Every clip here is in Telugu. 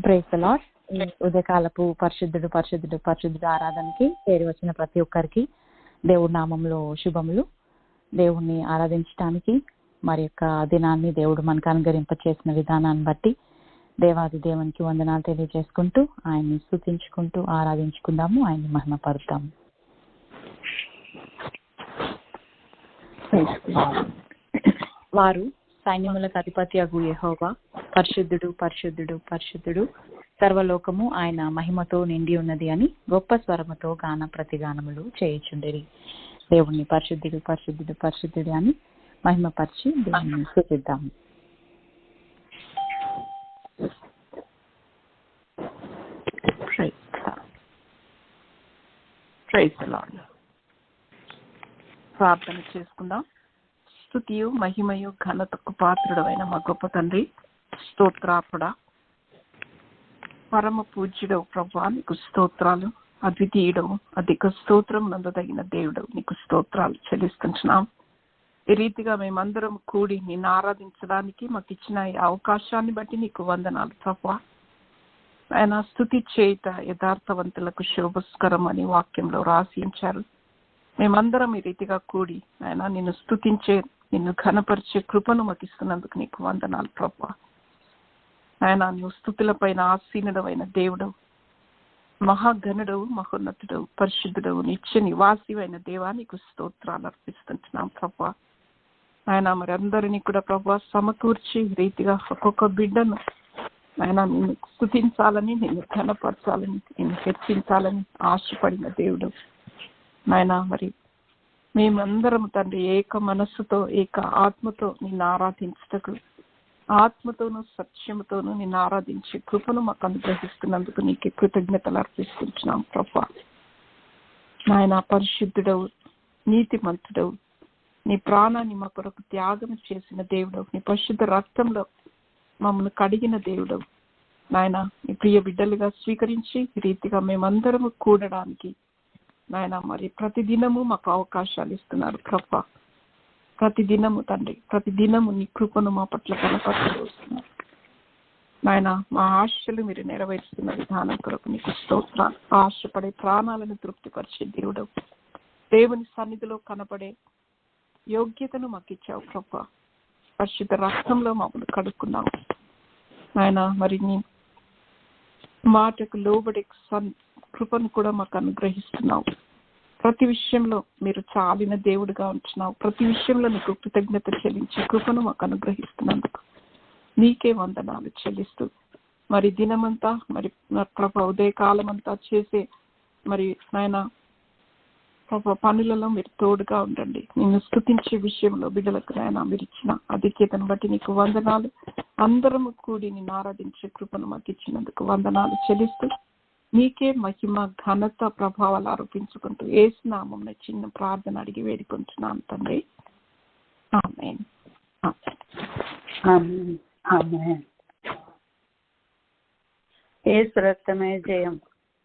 Praise the lord. ఈ ఉదయకాలపు పరిశుద్ధుడు పరిశుద్ధుడు పరిశుద్ధుడు ఆరాధనకి చేరి వచ్చిన ప్రతి ఒక్కరికి దేవుడి నామంలో శుభములు. దేవుణ్ణి ఆరాధించడానికి మరి యొక్క దినాన్ని దేవుడు మనకు అనుగ్రహింప చేసిన విధానాన్ని బట్టి దేవాది దేవునికి వందనాలు తెలియజేసుకుంటూ ఆయన్ని స్తుతించుకుంటూ ఆరాధించుకుందాము, ఆయన్ని మహిమపరుద్దాము. వారు సైన్యములకు అధిపతి అగు యెహోవా పరిశుద్ధుడు పరిశుద్ధుడు పరిశుద్ధుడు, సర్వలోకము ఆయన మహిమతో నిండి ఉన్నది అని గొప్ప స్వరముతో గాన ప్రతిగానములు చేయుచుండిరి. దేవుణ్ణి పరిశుద్ధుడు పరిశుద్ధుడు పరిశుద్ధుడు అని మహిమపరిచి దేవుణ్ణి స్తుతిద్దాము. ప్రార్థన చేసుకుందాం. స్తుతియు మహిమయు ఘనతకు పాత్రుడమైన మా గొప్ప తండ్రి, స్తోత్రార్పడా పరమ పూజ్యుడవు ప్రభా, నీకు స్తోత్రాలు. అద్వితీయుడవు, అధిక స్తోత్రం నందదగిన దేవుడవు, నీకు స్తోత్రాలు చెల్లిస్తున్నాం. ఈ రీతిగా మేమందరం కూడి నిన్ను ఆరాధించడానికి మాకు ఇచ్చిన ఈ అవకాశాన్ని బట్టి నీకు వందనాలు ప్రభా. ఆయన స్తుతి చేయుట యథార్థవంతులకు శోభస్కరం అని వాక్యంలో రాసించారు. మేమందరం ఈ రీతిగా కూడి ఆయన నిన్ను స్తుతించే, నిన్ను ఘనపరిచే కృపను మాకు ఇస్తున్నందుకు నీకు వందనాలు ప్రభా. ఆయన నువ్వు స్తుతుల పైన ఆసీనుడవైన దేవుడవు, మహాగణుడవు, మహోన్నతుడవు, పరిశుద్ధుడవు, నిత్య నివాసివైన దేవా, నీకు స్తోత్రాలు అర్పిస్తున్నాం ప్రభా. ఆయన మరి అందరినీ కూడా ప్రభా సమకూర్చి రీతిగా ఒక్కొక్క బిడ్డను ఆయన నిన్ను స్తుతించాలని, నిన్ను ఘనపరచాలని, నిన్ను హెచ్చించాలని ఆశపడిన దేవుడు ఆయన. మరి మేమందరం తండ్రి ఏక మనస్సుతో ఏక ఆత్మతో నిన్ను ఆరాధించటకు, ఆత్మతోనూ సత్యముతోనూ నిన్ను ఆరాధించే కృపను మాకు అనుగ్రహిస్తున్నందుకు నీకే కృతజ్ఞతలు అర్పిస్తున్నాం ప్రభా. నాయన పరిశుద్ధుడవు, నీతిమంతుడవు, నీ ప్రాణాన్ని మా కొరకు త్యాగం చేసిన దేవుడవు, నీ పరిశుద్ధ రక్తంలో మమ్మల్ని కడిగిన దేవుడవు నాయన. నీ ప్రియ బిడ్డలుగా స్వీకరించి ఈ రీతిగా మేమందరము కూడడానికి నాయన మరి ప్రతిదినము మాకు అవకాశాలు ఇస్తున్నారు ప్రభా. ప్రతిదినము తండ్రి, ప్రతిదినము నీ కృపను మా పట్ల కనపరుస్తున్నారు నాయన. మా ఆశలు మీరు నెరవేరుస్తున్న విధానం కొరకు నీకు స్తోత్రాలు. ఆశపడే ప్రాణాలను తృప్తిపరిచే దేవుడవు, దేవుని సన్నిధిలో కనపడే యోగ్యతను మాకు ఇచ్చావు ప్రభా. పరిశుద్ధ రక్తంలో మమ్మల్ని కడుక్కున్నావు నాయన. మరి నీ మాటకు లోబడే కృపను కూడా మాకు అనుగ్రహిస్తున్నావు. ప్రతి విషయంలో మీరు చాలిన దేవుడిగా ఉంటున్నావు. ప్రతి విషయంలో నీకు కృతజ్ఞత చెల్లించే కృపను మాకు అనుగ్రహిస్తున్నందుకు నీకే వందనాలు చెల్లిస్తూ మరి దినమంతా మరి ప్రభా ఉదయకాలం అంతా చేసే మరి నాయన ప్రభా పనులలో మీరు తోడుగా ఉండండి. నిన్ను స్తుతించే విషయంలో బిడ్డలకు నాయన మీరు ఇచ్చిన ఆధిక్యతను బట్టి నీకు వందనాలు. అందరము కూడి నిన్ను ఆరాధించే కృపను మాకు ఇచ్చినందుకు వందనాలు చెల్లిస్తూ నీకే మహిమ ఘనత ప్రభావాలు ఆరోపించుకుంటూ యేసు నామమున చిన్న ప్రార్థన అడిగి వేడుకుంటున్నాను తండ్రి, ఆమేన్. యేసు రక్తమే జయం,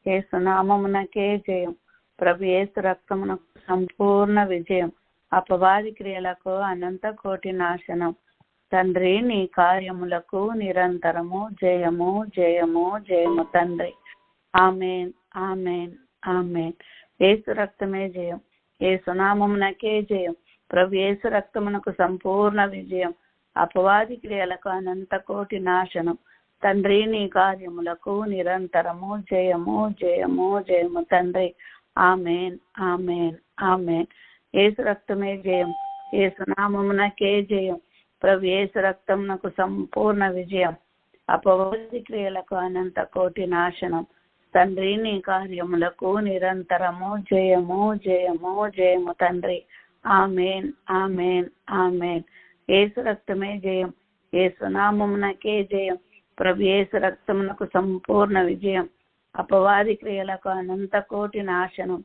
యేసు నామమునకే జయం. ప్రభు యేసు రక్తమునకు సంపూర్ణ విజయం, అపవాది క్రియలకు అనంత కోటి నాశనం. తండ్రి నీ కార్యములకు నిరంతరము జయము జయము జయము తండ్రి. ఆమేన్ ఆమేన్ ఆమేన్. యేసు రక్తమే జయం, యేసు నామమునకే జయం. ప్రభు యేసు రక్తమునకు సంపూర్ణ విజయం, అపవాది క్రియలకు అనంత కోటి నాశనం. తండ్రి నీ కార్యములకు నిరంతరము జయము జయము జయము తండ్రి. ఆమేన్ ఆమేన్ ఆమేన్. యేసు రక్తమే జయం, యేసు నామమునకే జయం. ప్రభు యేసు రక్తమునకు సంపూర్ణ విజయం, అపవాది క్రియలకు అనంత కోటి నాశనం. తండ్రి నీ కార్యములకు నిరంతరము జయము జయము జయము తండ్రి. ఆమేన్ ఆమేన్ ఆమేన్. యేసు రక్తమే జయం, యేసు నామమునకే జయం. ప్రభు యేసు రక్తమునకు సంపూర్ణ విజయం, అపవాది క్రియలకు అనంత కోటి నాశనం.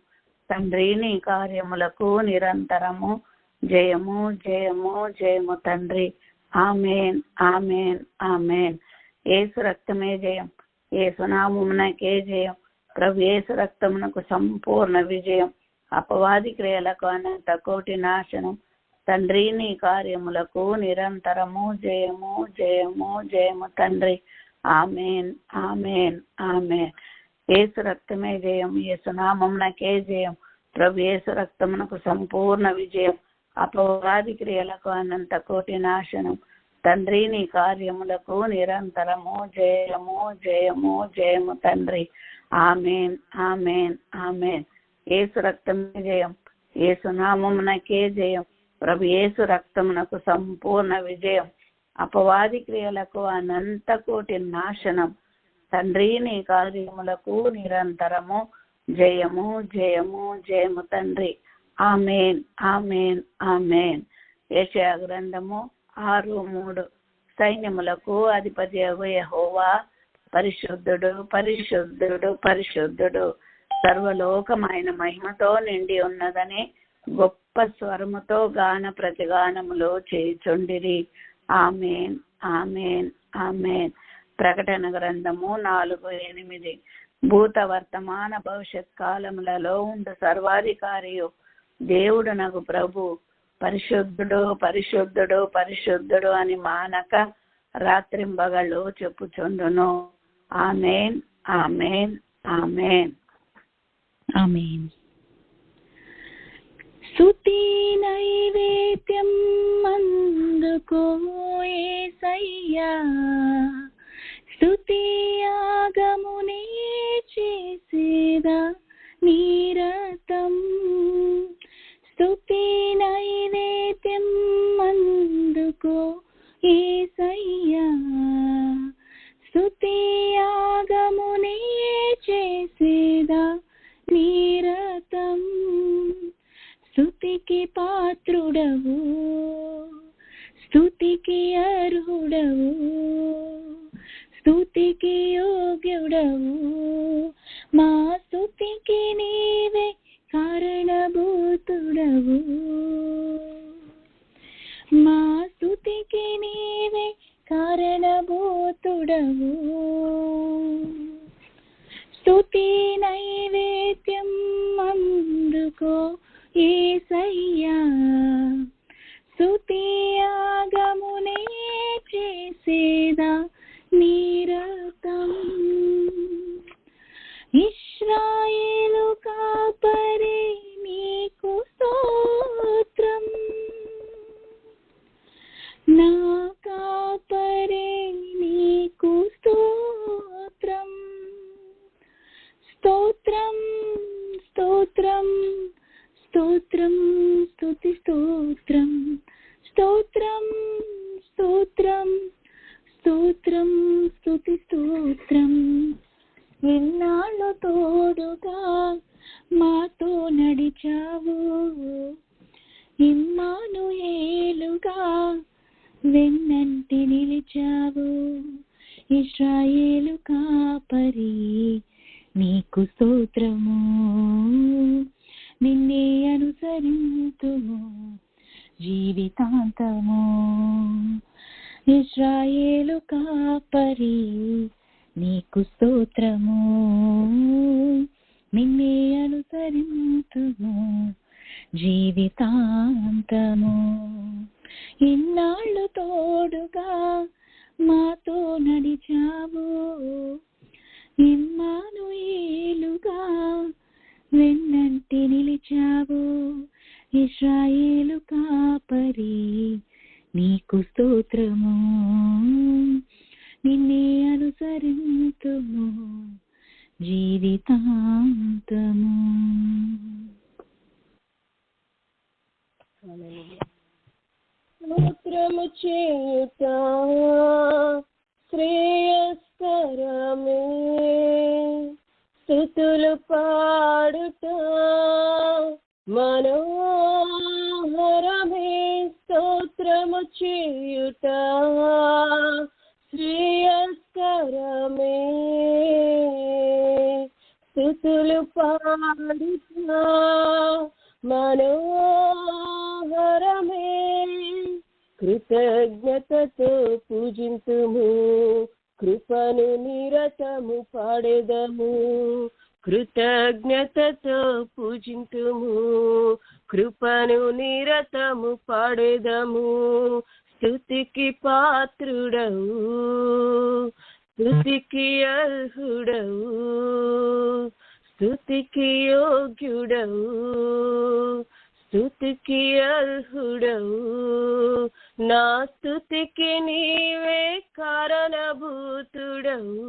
తండ్రి నీ కార్యములకు నిరంతరము జయము జయము జయము తండ్రి. ఆమేన్ ఆమేన్ ఆమేన్. యేసు రక్తమే జయం, యేసు నామమునకే జయం. ప్రభు యేసు రక్తమునకు సంపూర్ణ విజయం, అపవాది క్రియలకు అనంత కోటి నాశనం. తండ్రి నీ కార్యములకు నిరంతరము జయము జయము జయము తండ్రి. ఆమేన్ ఆమేన్ ఆమేన్. యేసు రక్తమే జయం, యేసు నామమునకే జయం. ప్రభు యేసు రక్తమునకు సంపూర్ణ విజయం. అపవాది క్రియలకు అనంత కోటి నాశనం. తండ్రి నీ కార్యములకు నిరంతరము జయము జయము జయము తండ్రి. ఆమేన్ ఆమేన్ ఆమేన్. యేసు రక్తమే జయం, యేసు నామమునకే జయం. ప్రభు యేసు రక్తమునకు సంపూర్ణ విజయం. అపవాది క్రియలకు అనంత కోటి నాశనం. తండ్రి నీ కార్యములకు నిరంతరము జయము జయము జయము తండ్రి. ఆమేన్ ఆమేన్ ఆమేన్. యెషయా గ్రంథము 6:3. సైన్యములకు అధిపతి యెహోవా పరిశుద్ధుడు పరిశుద్ధుడు పరిశుద్ధుడు, సర్వలోకమైన మహిమతో నిండి ఉన్నదని గొప్ప స్వరముతో గాన ప్రతిగానములో చేయుచుండిరి. ఆమేన్ ఆమేన్ ఆమేన్. ప్రకటన గ్రంథము 4:8. భూత వర్తమాన భవిష్యత్ కాలములలో ఉండు సర్వాధికారియు దేవుడు నగు ప్రభు పరిశుద్ధుడు పరిశుద్ధుడు పరిశుద్ధుడు అని మానక రాత్రింబగళ్ళు చెప్పుచుండును. ఆమేన్ ఆమేన్ ఆమేన్ ఆమేన్. స్తుతి నైవేద్యం అందుకో యేసయ్యా, స్తుతి యాగమునే చేసేదా నిరతం. స్తుతి నైవేద్యం అందుకో యేసయ్యా, స్తుతి యాగమునే చేసేదా నిరతం. స్తుతికి పాత్రుడవు, స్తుతికి అర్హుడవు, స్తుతికి యోగ్యుడవు. మా స్తుతికి నీవే కారణభూతుడవు, మా స్తుతికి నీవే కారణభూతుడవు. స్తుతి నైవేద్యం అందుకో యేసయ్యా, స్తుతి యాగమునే చేసేదా నిరతం. ఇశ్రాయేలు కాపరి నీకు స్తోత్రం, నా కాపరి నీకు స్తోత్రం. స్తోత్రం స్తోత్రం స్తోత్రం స్తుతి స్తోత్రం. స్తోత్రం స్తోత్రం స్తోత్రం స్తుతి స్తోత్రం. ఎన్నాళ్ళు తోడుగా మాతో నడిచావు, ఇమ్మానుయేలుగా వెన్నంటి నిలిచావు. ఇశ్రాయేలు కాపరి నీకు స్తోత్రము, నిన్నే అనుసరింతుము జీవితాంతము. ఇశ్రాయేలు కాపరి నీకు స్తోత్రము, నిన్నే అనుసరింతుము జీవితాంతము. ఇన్నాళ్ళు తోడుగా మాతో నడిచావు, ఇమ్మానుయేలుగా వెన్నంటి నిలిచావు. ఇశ్రాయేలు కాపరి నీకు స్తోత్రము, నిన్నే అనుసరింతుము జీవితాంతము. స్తోత్రము చేయుట శ్రేయస్కరమే, స్తుతులు పాడుట మనోహరమే. స్తోత్రము చేయుట శ్రేయస్కరమే, స్తుతులు పాడుట మనోహరమే. కృతజ్ఞతతో పూజింతుము, కృపను నిరతము పాడెదము. కృతజ్ఞతతో పూజింతుము, కృపను నిరతము పాడెదము. స్తుతికి పాత్రుడవు, స్తుతికి అర్హుడవు, స్తుతికి యోగ్యుడవు, స్తుతికి అర్హుడవు. నా స్తుతికి నీవే కారణభూతుడవు,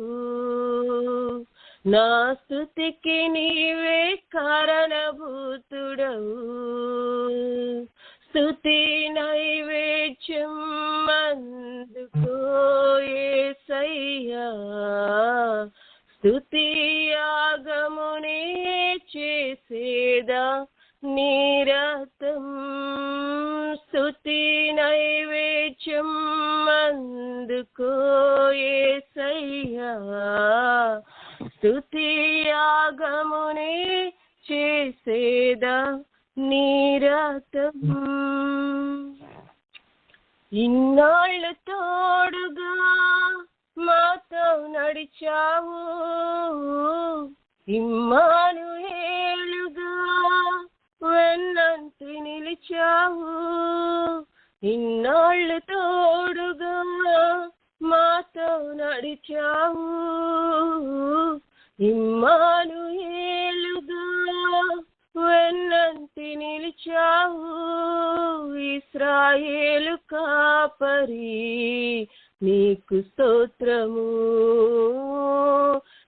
నా స్తుతికి నీవే కారణభూతుడవు. స్తుతి నైవేద్యం అందుకో యేసయ్యా, స్తుతి యాగమునే చేసేదా నిరతం. స్తుతి నైవేద్యం అందుకో యేసయ్యా, స్తుతి యాగమునే చేసేదా నిరతం. ఇన్నాళ్ళు తోడుగా మాతో నడిచావు, ఇమ్మానుయేలుగా వెన్నంటి నిలిచావు. ఇన్నాళ్ళు తోడుగా మాతో నడిచావు, ఇమ్మానుయేలుగా వెన్నంటి నిలిచావు. ఇశ్రాయేలు కాపరి నీకు స్తోత్రము,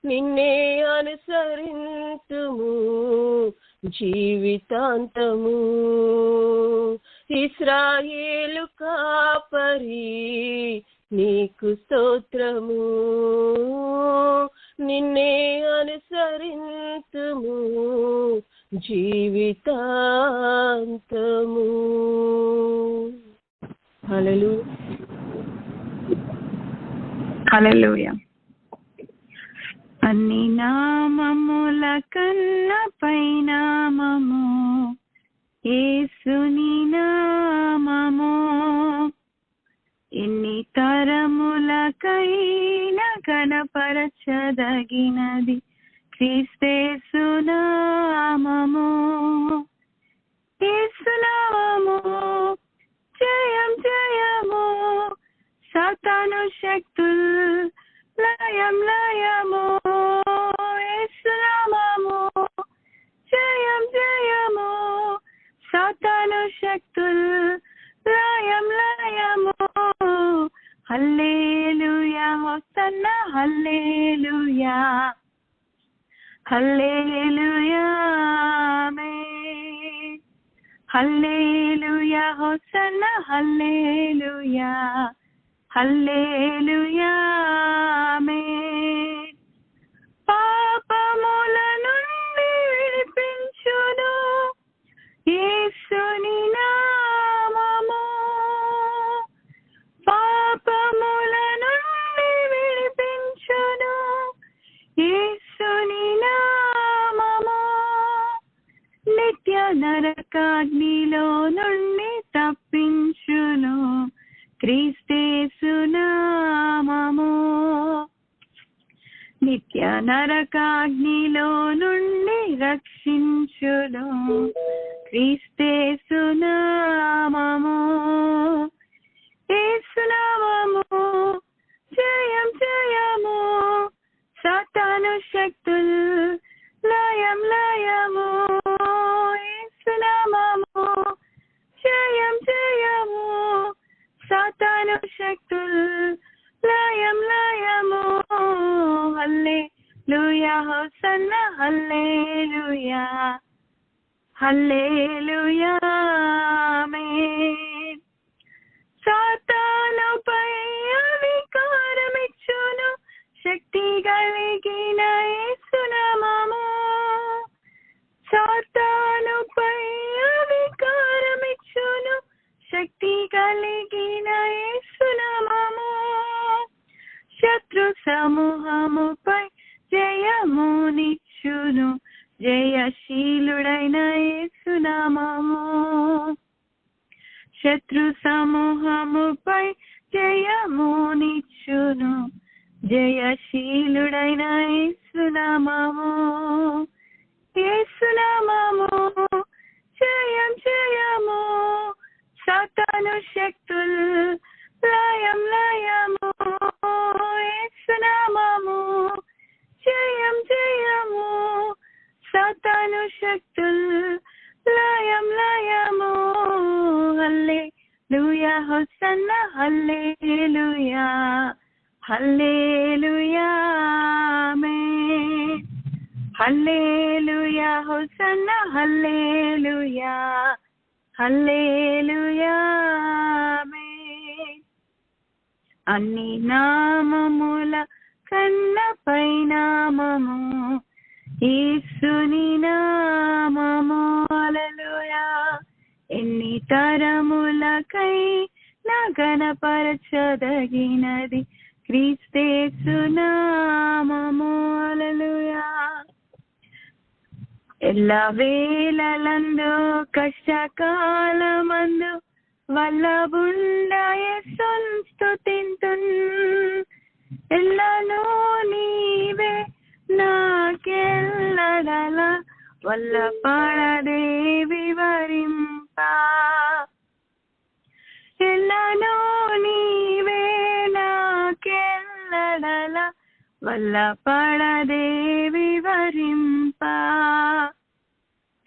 నిన్నే అనుసరింతుము జీవితాంతము. ఇశ్రాయేలు కాపరి నీకు స్తోత్రము, నిన్నే అనుసరింతుము జీవితాంతము. హల్లెలూయా, హల్లెలూయా. అన్ని నామముల కన్నా పైనామము యేసుని నామము. ఎన్ని తరములకైనా కనపరచదగినది క్రీస్తేసు నామము. యేసు నామము జయం జయము, సాతాను శక్తుల్ లయం లయము. యేసు నామము జయం జయము, సాతాను శక్తుల్ లయం లయము. హల్లెలూయా హోసన్నా హల్లెలూయా, హల్లెలూయా ఆమేన్. హల్లెలూయా హోసన్నా హల్లెలూయా, హల్లెలూయా ఆమేన్. పాపముల నుండి విడిపించును యేసుని నామము. పాపముల నుండి విడిపించును యేసుని నామము. నిత్య నరకాగ్నిలో నుండి తప్పించును క్రీస్తేసు నామము. నిత్య నరకాగ్నిలో నుండి రక్షించును క్రీస్తేసు నామము. యేసు నామము జయం జయము, సాతాను శక్తుల్ లయం లయము. యేసు నామము జయం జయము, సాతాను శక్తుల్ లయం లయము. హల్లెలూయా హోసన్నా హల్లెలూయా, హల్లెలూయా ఆమేన్. సాతానుపై అధికారమిచ్చును శక్తి కలిగిన యేసు నామము. సాతానుపై అధికారమిచ్చును శక్తి కలిగిన యేసు నామము. శత్రు సమూహముపై జయమునిచ్చును జయశీలుడైన యేసు నామము. శత్రు సమూహముపై జయమునిచ్చును జయశీలుడైన యేసు నామము. యేసు నామము జయం జయము, సాతాను శక్తుల్ లయం లయము. యేసు యేసునామము జయం జయము, సాతాను శక్తుల్ లయం లయము. హల్లెలూయా హోసన్నా హల్లెలూయా హల్లెలూయా ఆమేన్. హల్లెలూయా హోసన్నా హల్లెలూయా హల్లెలూయా ఆమేన్. అన్ని నామముల కన్న పైనామము యేసుని నామము. హల్లెలూయా. ఎన్ని తరములకై నా గణపరచదగినది క్రీస్తేసు నామము. హల్లెలూయా. ఎల్ల వేళలందు కష్టకాలమందు వల్లబుండ యేసున్ స్తుతింతున్. ఎల్లను నీవే నాకెల్లడల వల్ల పడదే వివరింప. ఎల్లను నీవే నాకెల్లడల వల్ల పడదే వివరింప.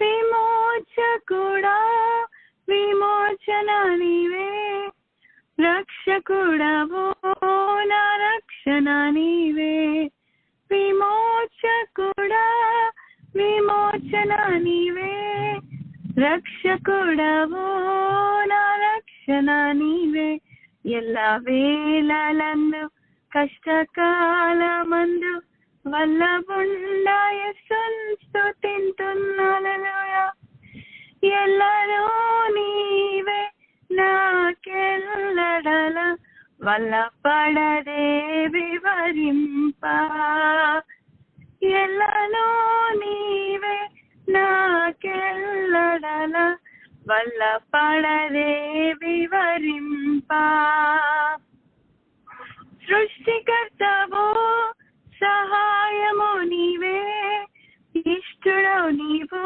విమోచకుడా విమోచన నీవే, రక్షకుడవో నా రక్షణ నీవే. విమోచకుడా విమోచన నీవే, రక్షకుడవో నా రక్షణ నీవే. ఎల్ల వేళలందు కష్టకాలమందు వల్లబుండ యేసున్ స్తుతింతున్. హల్లెలూయా. ఎల్లలో నీవే నాకెల్లడల వల్ల పడదే వివరింప. ఎల్లలో నీవే నాకెల్లడల వల్ల పడదే వివరింప. సృష్టికర్తవో సహాయము నీవే, ఇష్టుడవు నీవో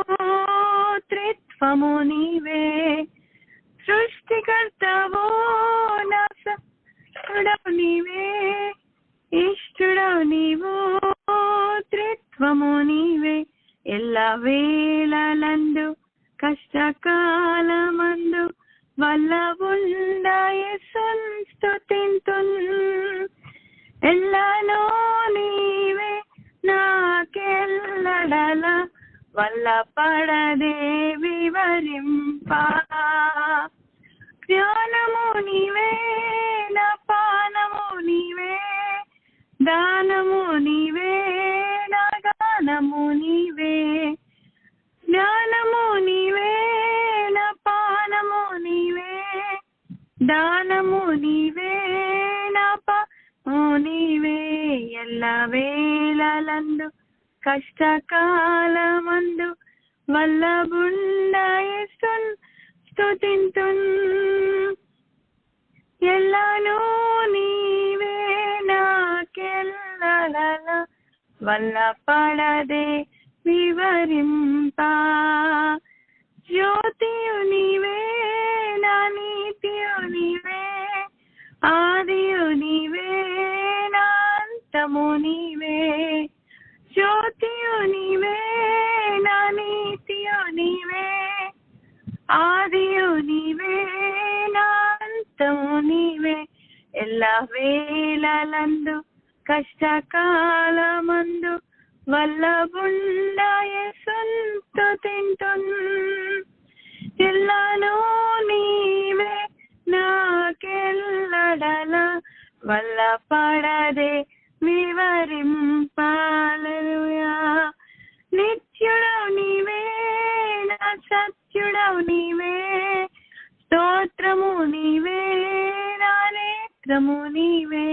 త్రిత్వము నీవే. సృష్టికర్తవో నా సహాయుడవు నీవే, ఇష్టుడవు నీవో త్రిత్వము నీవే. ఎల్ల వేళలందు కష్టకాలమందు వల్లబుండ యేసున్ స్తుతింతున్. ఎల్లలో నీవే నాకెల్లడల వల్ల పడదే వివరింప. జ్ఞానము నీవే నా పానము నీవే, దానము నీవే నా గానము నీవే. జ్ఞానము నీవే నా పానము నీవే, దానము నీవే నా పానము నీవే. ఎల్ల వేళలందు కష్టకాలమందు వల్లబుండ యేసున్ స్తుతింతున్. ఎల్లను నీవే నాకెల్లడల వల్ల పడదే వివరింప. జ్యోతియు నీవే నా నీతియు నీవే, ఆదియు నీవే నా అంతము నీవే. జ్యోతియు నీవే నా నీతియు నీవే, ఆదియు నీవే నా అంతము నీవే. ఎల్ల వేళలందు కష్టకాలమందు వల్లబుండ యేసున్ స్తుతింతున్. ఎల్లను నీవే నాకెల్లడల వల్ల పడదే వివరింప. హల్లెలూయా. నిత్యుడవు నీవే నా సత్యుడవు నీవే, స్తోత్రము నీవే నా నేత్రము నీవే.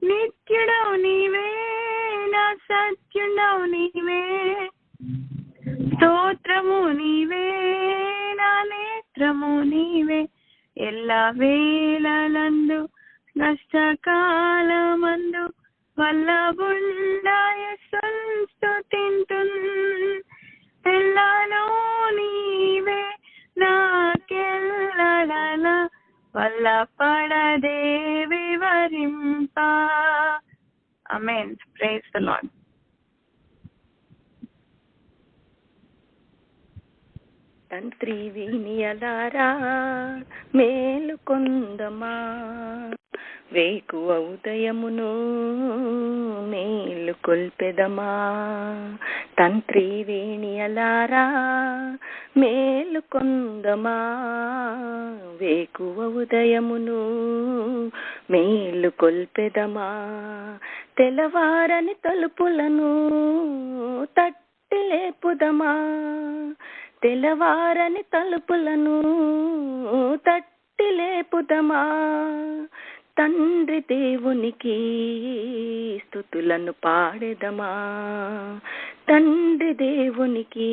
నిత్యుడవు నీవే నా సత్యుడవు నీవే, స్తోత్రము నీవే నా నేత్రము నీవే. ఎల్ల వేళలందు నష్టకాలమందు వల్లబుండ యేసున్ స్తుతింతున్. ఎల్లలో నీవే నాకెల్లడల వల్లపడదే వివరింప. ఆమేన్. Praise the Lord. తంత్రి వినియలారా మేలుకొందమా, వేకువ ఉదయమును మేలు కొల్పెదమా. తంత్రి వేణియలారా మేలుకొందమా, వేకువ ఉదయమును మేలు కొల్పెదమా. తెల్లవారని తలుపులను తట్టి లేపుదమా, తెల్లవారని తలుపులను తట్టి లేపుదమా. తండ్రి దేవునికి స్తుతులను పాడెదమా, తండ్రి దేవునికి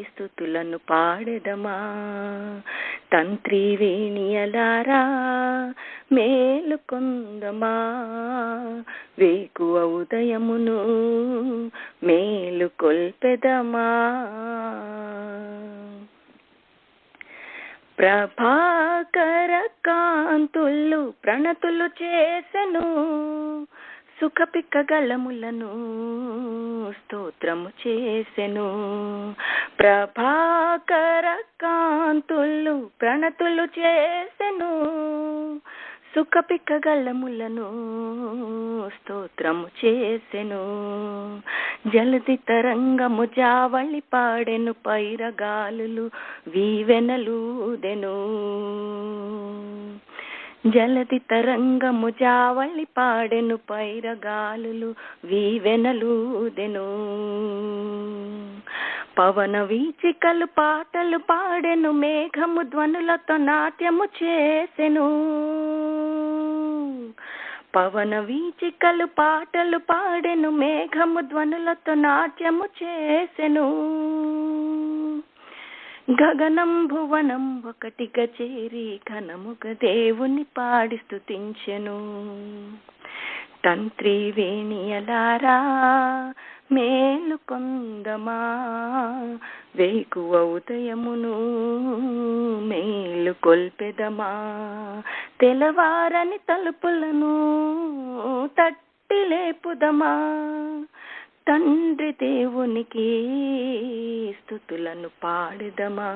స్తుతులను పాడెదమా. తంత్రి వేణియలారా మేలుకొందమా, వేకువ ఉదయమును మేలు కొల్పెదమా. ప్రభాకర కాంతులు ప్రణతులు చేసెను, సుఖపిక్క గళములను స్తోత్రము చేసెను. ప్రభాకర కాంతులు ప్రణతులు చేసెను, సుఖపిక్క గళములను స్తోత్రము చేసెను. జలది తరంగము జావళి పాడెను, పైరగాలులు వీవెనలూదెను. జలది తరంగము జావళి పాడెను, పైరగాలులు వీవెనలూదెను. పవన వీచికలు పాటలు పాడెను, మేఘము ధ్వనులతో నాట్యము చేసెను. పవన వీచికలు పాటలు పాడెను, మేఘము ధ్వనులతో నాట్యము చేసెను. గగనం భువనం ఒకటిగా చేరి ఘనముగ దేవుని పాడి స్తుతించెను. తంత్రి వేణియలారా మేలుకొందమా, వేకువ ఉదయమును మేలు కొల్పెదమా. తెల్లవారని తలుపులను తట్టి లేపుదమా, తండ్రి దేవునికి స్తుతులను పాడెదమా.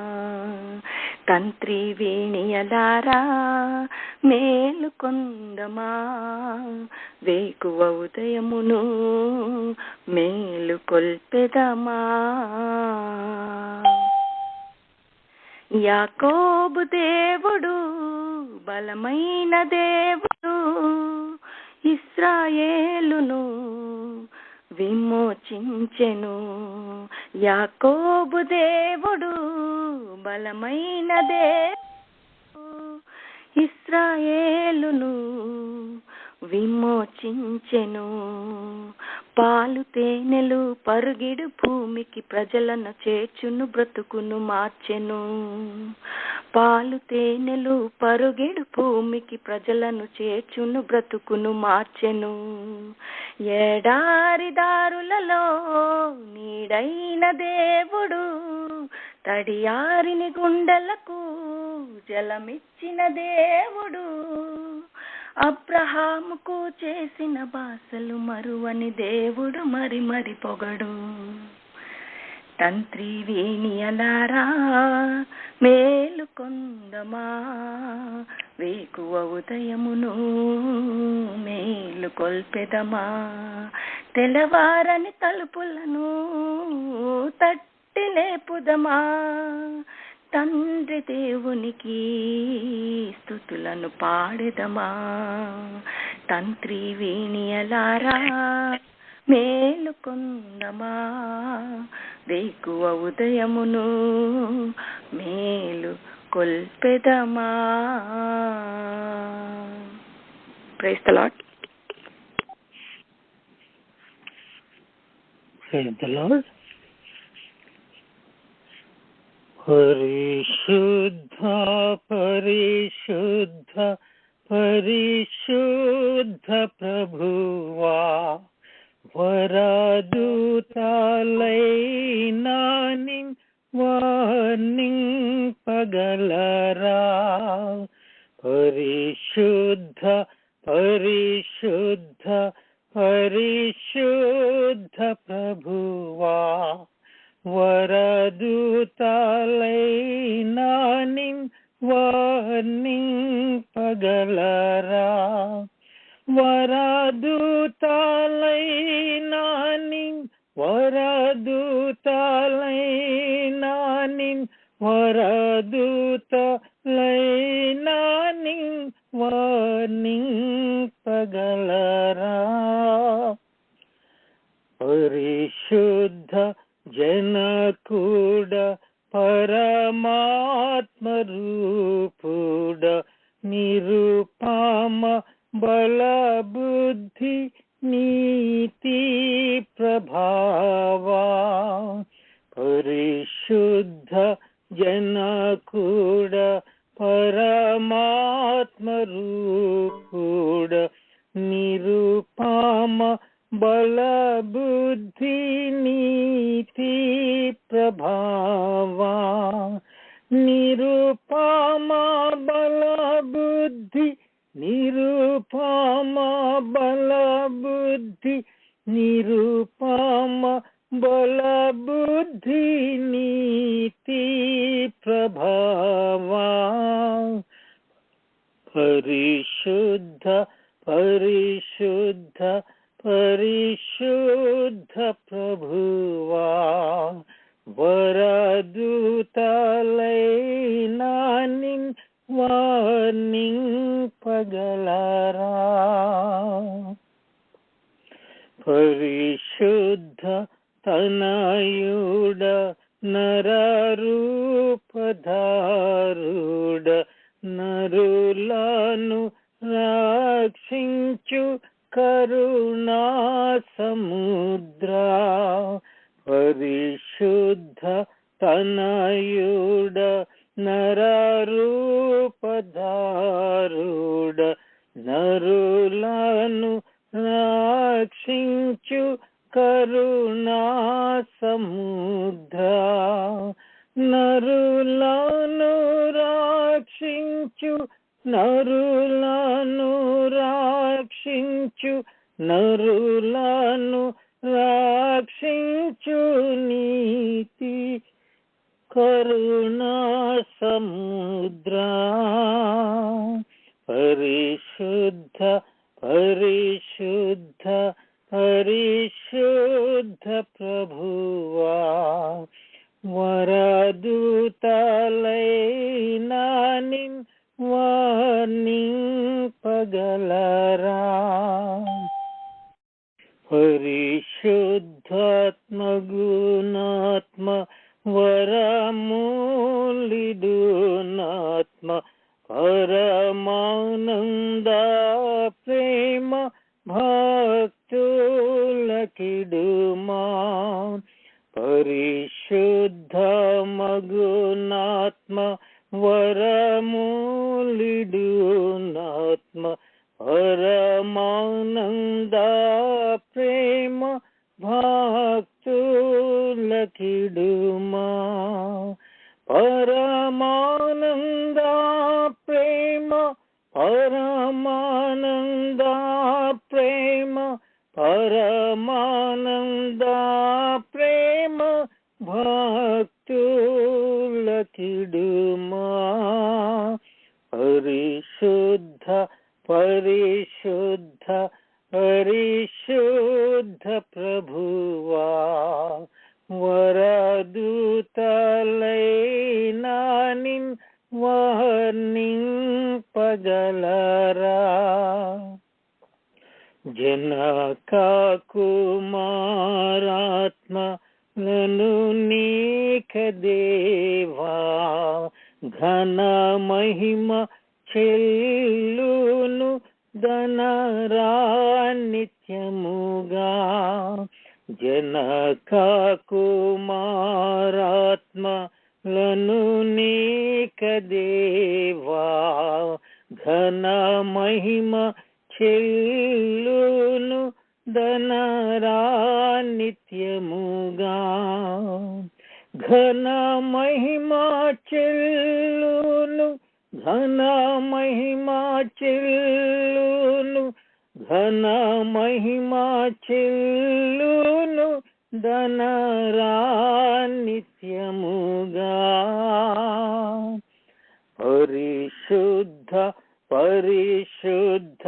తంత్రి వేణియలారా మేలుకొందమా, వేకువ ఉదయమును మేలు కొల్పెదమా. యాకోబు దేవుడు బలమైన దేవుడు, ఇశ్రాయేలును విమోచించెను. యాకోబు దేవుడు బలమైన దేవుడు, ఇశ్రాయేలును విమోచించెను. పాలు తేనెలు పరుగిడు భూమికి ప్రజలను చేర్చును, బ్రతుకును మార్చెను. పాలు తేనెలు పరుగిడు భూమికి ప్రజలను చేర్చును, బ్రతుకును మార్చెను. ఎడారి దారులలో నీడైన దేవుడు, తడియారిని గుండెలకు జలమిచ్చిన దేవుడు. అబ్రహాముకు చేసిన బాసలు మరువని దేవుడు, మరి మరి పొగడు. తంత్రి వేణియలారా మేలుకొందమా, వేకువ ఉదయమును మేలు కొల్పెదమా. తెల్లవారని తలుపులను తట్టి లేపుదమా, తండ్రి దేవునికి స్తుతులను పాడెదమా. తంత్రి వేణియలారా మేలుకొందమా, వేకువ ఉదయమును మేలు కొల్పెదమా. Praise the Lord. Praise the Lord. పరిశుద్ధ పరిశుద్ధ పరిశుద్ధ ప్రభువా, వరదూతలైనా వర్ణింపగలరా. పరిశుద్ధ పరిశుద్ధ పరిశుద్ధ ప్రభువా, వరదూతలైనా నిన్ వర్ణింపగలరా, వరదూతలైనా నిన్ వరదూతలైనా నిన్ వరదూతలైనా నిన్ వర్ణింపగలరా. పరిశుద్ధ జనకుడ పరమాత్మరూపుడ నిరుపమ బలబుద్ధి నీతి ప్రభావా. పరిశుద్ధ జనకుడ పరమాత్మరూపుడ నిరుపమ బలబుద్ధి నీతి ప్రభావా. నిరుపమ బలబుద్ధి నిరుపమ బలబుద్ధి నిరుపమ బలబుద్ధి నీతి ప్రభావా. పరిశుద్ధ పరిశుద్ధ పరిశుద్ధ ప్రభువా, వరదూతలైనా నిన్ వర్ణింపగలరా. పరిశుద్ధ తనయుడ నరరూపధారుడ నరులను రక్షించు కరుణా సముద్ర. పరిశుద్ధ తనయుడ నరరూపధారుడ నరులను రక్షించు కరుణా సముద్ర. నరులను రక్షించు నరులను రక్షించు నరులను రక్షించు నీతి కరుణా సముద్ర. పరిశుద్ధ పరిశుద్ధ పరిశుద్ధ ప్రభువా, వరదూతలైనా నిన్ వర్ణింపగలరా. పరిశుద్ధాత్మగుణాత్మ వరమూలిడునాత్మ పరమానంద ప్రేమ భక్తులకిడుమా. పరిశుద్ధ మగునాత్మ వరమూలిడునాత్మ పరమానంద ప్రేమ భక్తులకిడుమా. పరమానంద ప్రేమ పరమానంద ప్రేమ పరమానంద ప్రేమ భక్తులకిడుమా. పరిశుద్ధ పరిశుద్ధ పరిశుద్ధ ప్రభువా, వరదూతలైనా నిన్ వర్ణింపగలరా. జనక కుమారాత్మలను నీక దేవా, ఘన మహిమ చెల్లును ధనరా నిత్యముగా. జనక కుమారాత్మలను నీక దేవా, ఘన మహిమ చెల్లును ధనరా నిత్యముగా. ఘన మహిమ చెల్లును ఘన మహిమా చెల్లును, ఘన మహిమా చెల్లును, ధనరా నిత్యముగా. పరిశుద్ధ పరిశుద్ధ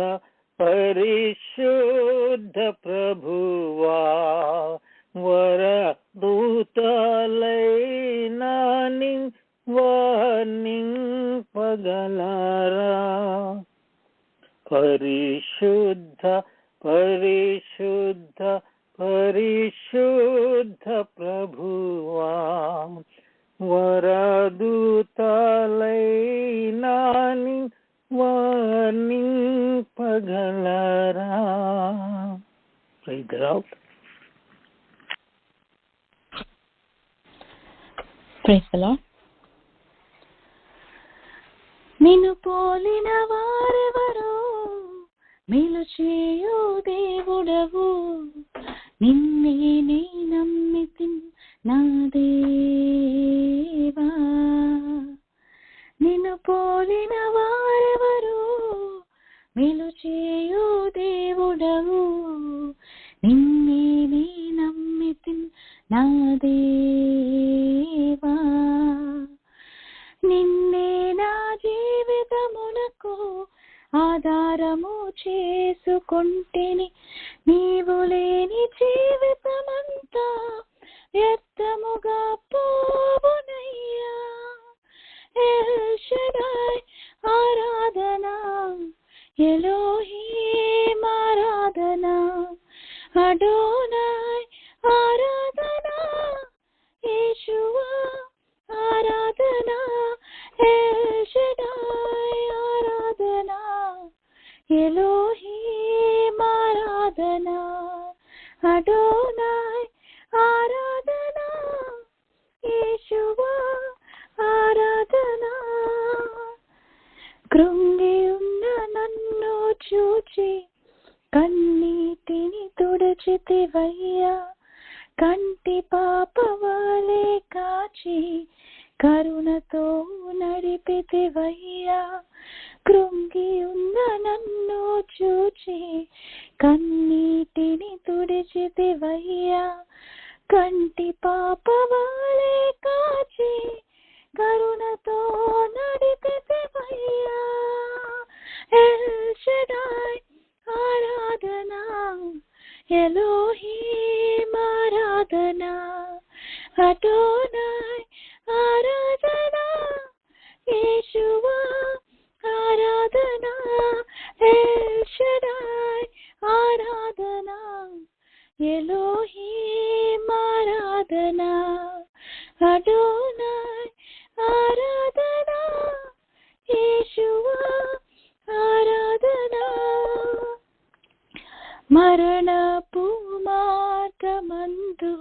పరిశుద్ధ ప్రభువా, వరదూతలైనా వర్ణింపగలరా. పరిశుద్ధ పరిశుద్ధ పరిశుద్ధ ప్రభువా, వరదూతలైనా వర్ణింపగలరా. Praise the Lord. Praise the Lord. నిన్ను పోలిన వారెవరో, మేలు చేయు దేవుడవు, నిన్నే నే నమ్మితిన్ నా దేవా. నిన్ను పోలిన వారెవరో, మేలు చేయు దేవుడవు, నిన్నే నే నమ్మితిన్ నా దేవా. నిన్నే నా జీవితమునకు ఆధారము చేసుకొంటిని, నీవు లేని జీవితమంతా వ్యర్థముగా పోవునయ్యా. ఎల్ షడాయ్ ఆరాధనా, ఎలోహీమ్ ఆరాధనా, అడోనాయ్ ఆరాధనా, యేషువా ఆరాధనా, ఎల్ షడాయ్ ఆరాధనా, ఎలోహీమ్ ఆరాధనా, అడోనాయ్ ఆరాధనా, యేషువా ఆరాధనా. కృంగి ఉన్న నన్ను చూచి కన్నీటిని తుడచితివయ్యా, కంటి పాపవాలే కాచి కరుణతో నడిపితివయ్యా. కృంగి ఉన్న నన్ను చూచి కన్నీటిని తుడిచితివయ్యా, కంటి పాపవాలే కాచి కరుణతో నడిపితివయ్యా. ఎల్ షడాయ్ ఆరాధనా, ఎలోహీమ్ ఆరాధనా, అడోనాయ్ ఆరాధనా, యేషువా ఆరాధనా, ఎల్ షడాయ్ ఆరాధనా, ఎలోహీమ్ ఆరాధనా, అడోనాయ్ ఆరాధనా, యేషువా ఆరాధనా. మరణపు మార్గమందు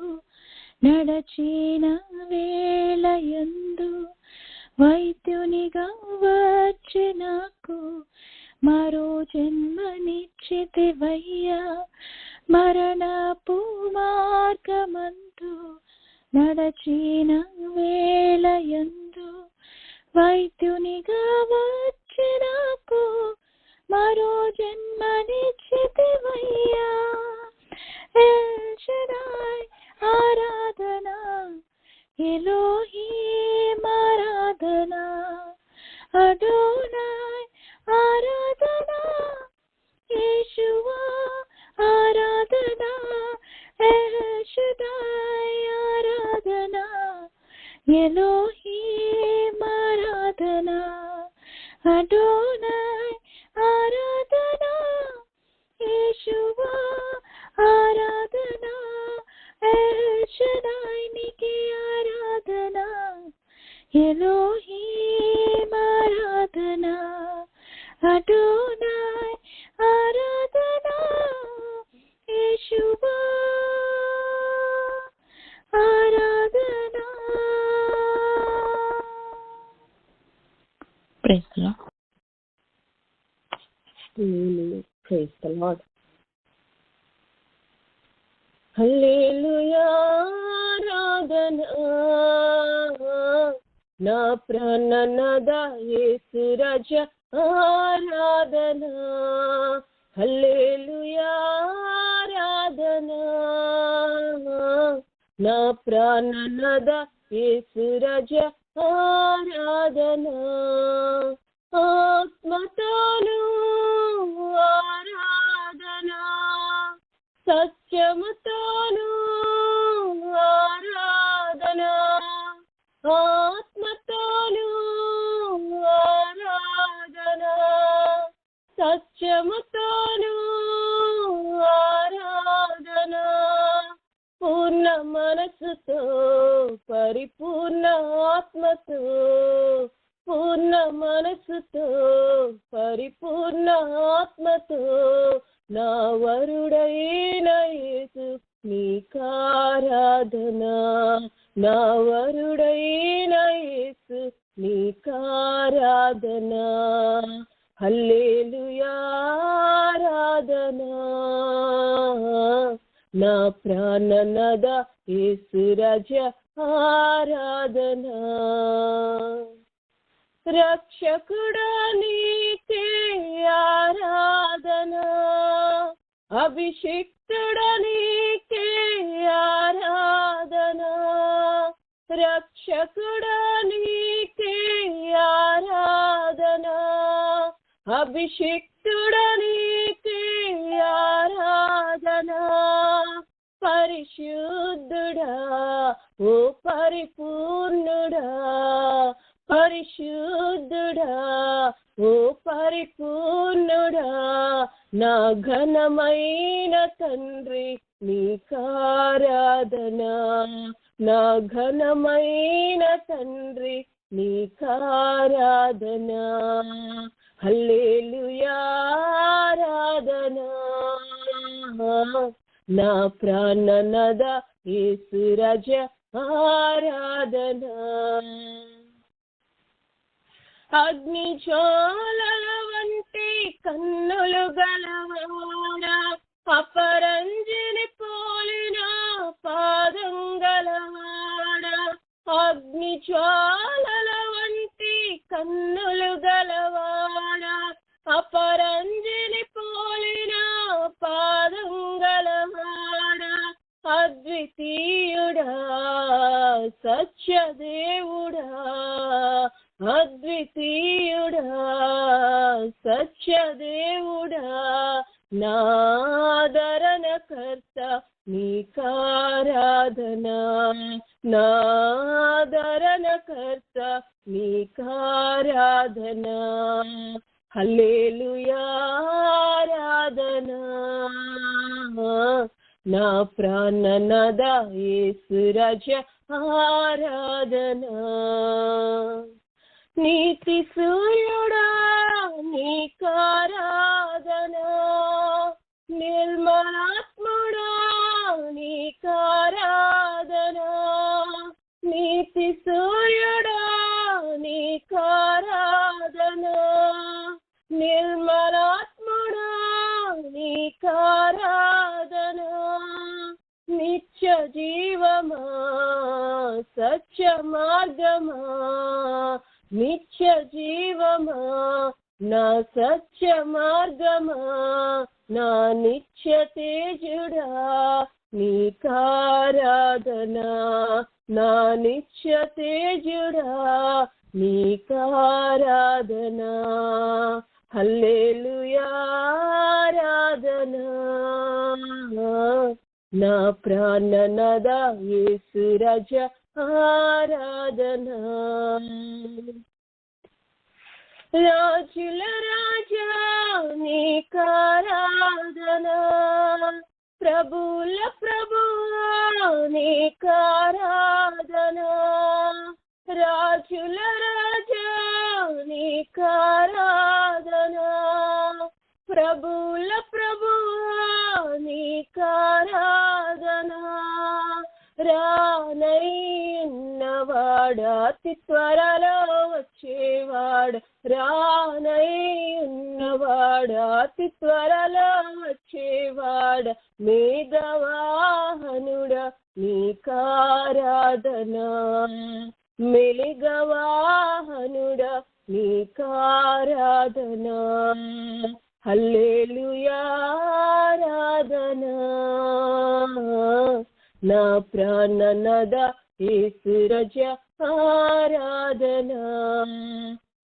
నడచిన వేళయందు వైద్యునిగా వచ్చి నాకు మరో జన్మనిచ్చితివయ్యా. మరణపు మార్గమందు నడచిన వేళయందు వైద్యునిగా వచ్చి నాకు మరో జన్మనిచ్చితివయ్యా. ఎల్ షడాయ్ ఆరాధనా, ఎలోహీమ్ ఆరాధనా, అడోనాయ్ ఆరాధనా, యేషువా ఆరాధనా, ఎల్ షడాయ్ ఆరాధనా, ఎలోహీమ్ ఆరాధనా, అడోనాయ్ ఆరాధనా, యేషువా ఆరాధనా, ఎల్ షడాయ్ నీకే ఆరాధనా, Elohim Aradhana, Adonai Aradhana, Yeshua Aradhana. Praise the Lord. Praise the Lord. హల్లెలూయా ఆరాధనా, నా ప్రాణనాథ యేసు రాజా ఆరాధన హల్లెలూయా ఆరాధన నా ప్రాణనాథ యేసు రాజా ఆరాధన ఆత్మతోను ఆరాధన సత్యముతోను ఆరాధన ఆత్మతోను ఆరాధన సత్యముతోను ఆరాధన పూర్ణ మనసుతో పరిపూర్ణ ఆత్మతో పూర్ణ మనసుతో పరిపూర్ణ ఆత్మతో నా వరుడైన యేసు నీకారాధన నా వరుడైన యేసు నీకారాధన హల్లెలూయా ఆరాధన నా ప్రాణనాథ యేసు రాజా ఆరాధన రక్షకుడా నీకే ఆరాధన అభిషిక్తుడా నీకే ఆరాధన రక్షకుడా నీకే ఆరాధన అభిషిక్తుడా నీకే ఆరాధన పరిశుద్ధుడా ఓ పరిపూర్ణుడా పరిశుద్ధుడా ఓ పరిపూర్ణుడా నా ఘనమైన తండ్రి నీకారాధన నా ఘనమైన తండ్రి నీకారాధన హల్లెలూయా ఆరాధన నా ప్రాణనాథ యేసు రాజా ఆరాధన అగ్ని జ్వాలల వంటి కన్నులు గలవాడా అపరంజిని పోలిన పాదం గలవాడా అగ్ని జ్వాలల వంటి కన్నులు గలవాడా అపరంజిని పోలిన పాదం గలవాడా అద్వితీయుడా సత్యదేవుడా అద్వితీయుడా సత్యదేవుడా నాదరణకర్త నీకారాధన నాదరణకర్త నీకారాధన హల్లెలూయా ఆరాధన నా ప్రాణనాథ యేసు రాజా ఆరాధన నీతి సూర్యుడా నీకారాధన నిర్మలాత్ముడా నీకారాధన నీతి సూర్యుడా నీకారాధన నిర్మలాత్ముడా నీకారాధన నిత్య జీవమా సత్య మార్గమా నిత్య జీవమా నా సత్య మార్గమా నా నిత్య తేజుడా నీకారాధన నా నిత్య తేజుడా నీకారాధన హల్లెలూయా ఆరాధన నా ప్రాణనాథ యేసు రాజా ఆరాధన రాజుల రాజా నీకారాధన ప్రభుల ప్రభువా నీకారాధన రాజుల రాజా నీకారాధన ప్రభుల ప్రభువా నీకారాధన రానయ్యున్నవాడ అతి త్వరలో వచ్చేవాడ రానయ్యున్నవాడ అతి త్వరలో వచ్చేవాడ మేఘవాహనుడ నీకారాధన మెలిగవాహనుడా నీకారాధనా హల్లెలూయా ఆరాధనా నా ప్రాణనాద యేసు రాజా ఆరాధనా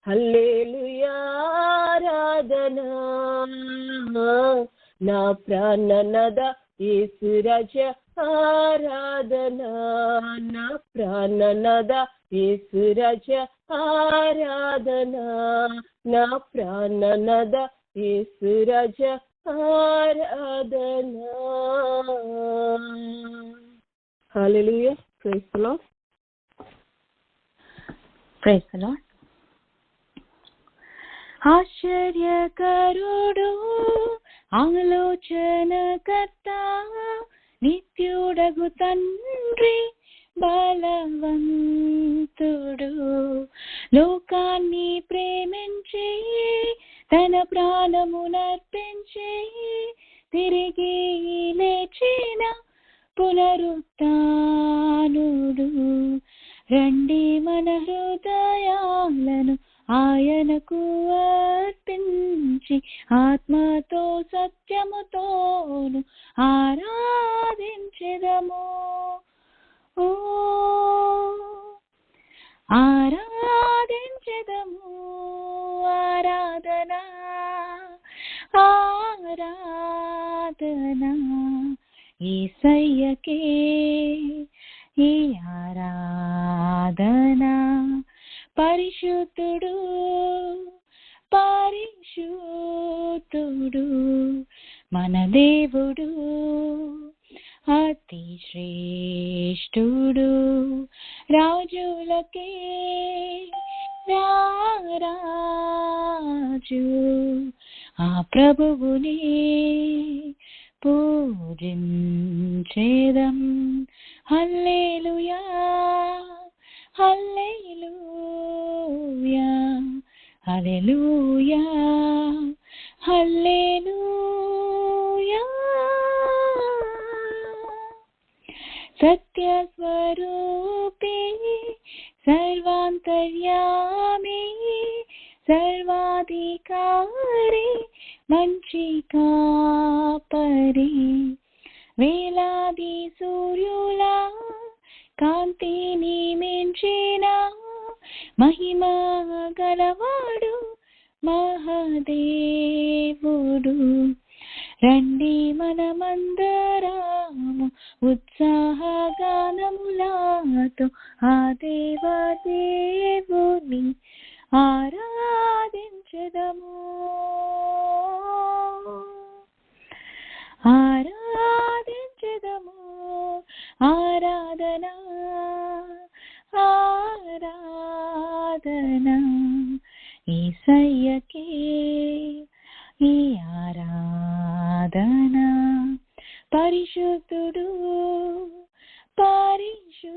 హల్లెలూయా ఆరాధనా నా ప్రాణనాద యేసు రాజా ఆరాధనా నా ప్రాణనాద యేసు రాజా ఆరాధనా నా ప్రాణనాద యేసు రాజా ఆరాధనా. హల్లెలూయా. Praise the Lord. Praise the Lord. ఆశ్చర్యకరుడు ఆలోచనకర్త నిత్యుడగు తండ్రి బలవంతుడు లోకాన్ని ప్రేమించి తన ప్రాణమునర్పించి తిరిగి లేచిన పునరుత్థానుడు రండి మన హృదయాలను ఆయనకు అర్పించి ఆత్మతో సత్యముతోను ఆరాధించెదము. ఓ ఆరాధించెదము. ఆరాధనా ఆరాధనా యేసయ్యకే ఈ ఆరాధనా. పరిశుద్ధుడు పరిశుద్ధుడు మన దేవుడు అతి శ్రేష్ఠుడు రాజులకే రారాజు ఆ ప్రభువుని పూజించేదం. హల్లెలూయా హల్లెలూయా హల్లెలూయా హల్లెలూయా. సత్యస్వరూపి సర్వాంతర్యామి సర్వాధికారి మంచి కాపరి వేలాది సూర్యుల కాంతిని మించిన మహిమ గలవాడు మహాదేవుడు. రండి మనమందరము ఉత్సాహగానములతో ఆ దేవదేవుని ఆరాధించెదము. ఆరాధించెదము. ఆరాధనా ఆరాధనా యేసయ్యకే ఈ ఆరాధనా. పరిశుద్ధుడు పరిశుద్ధుడు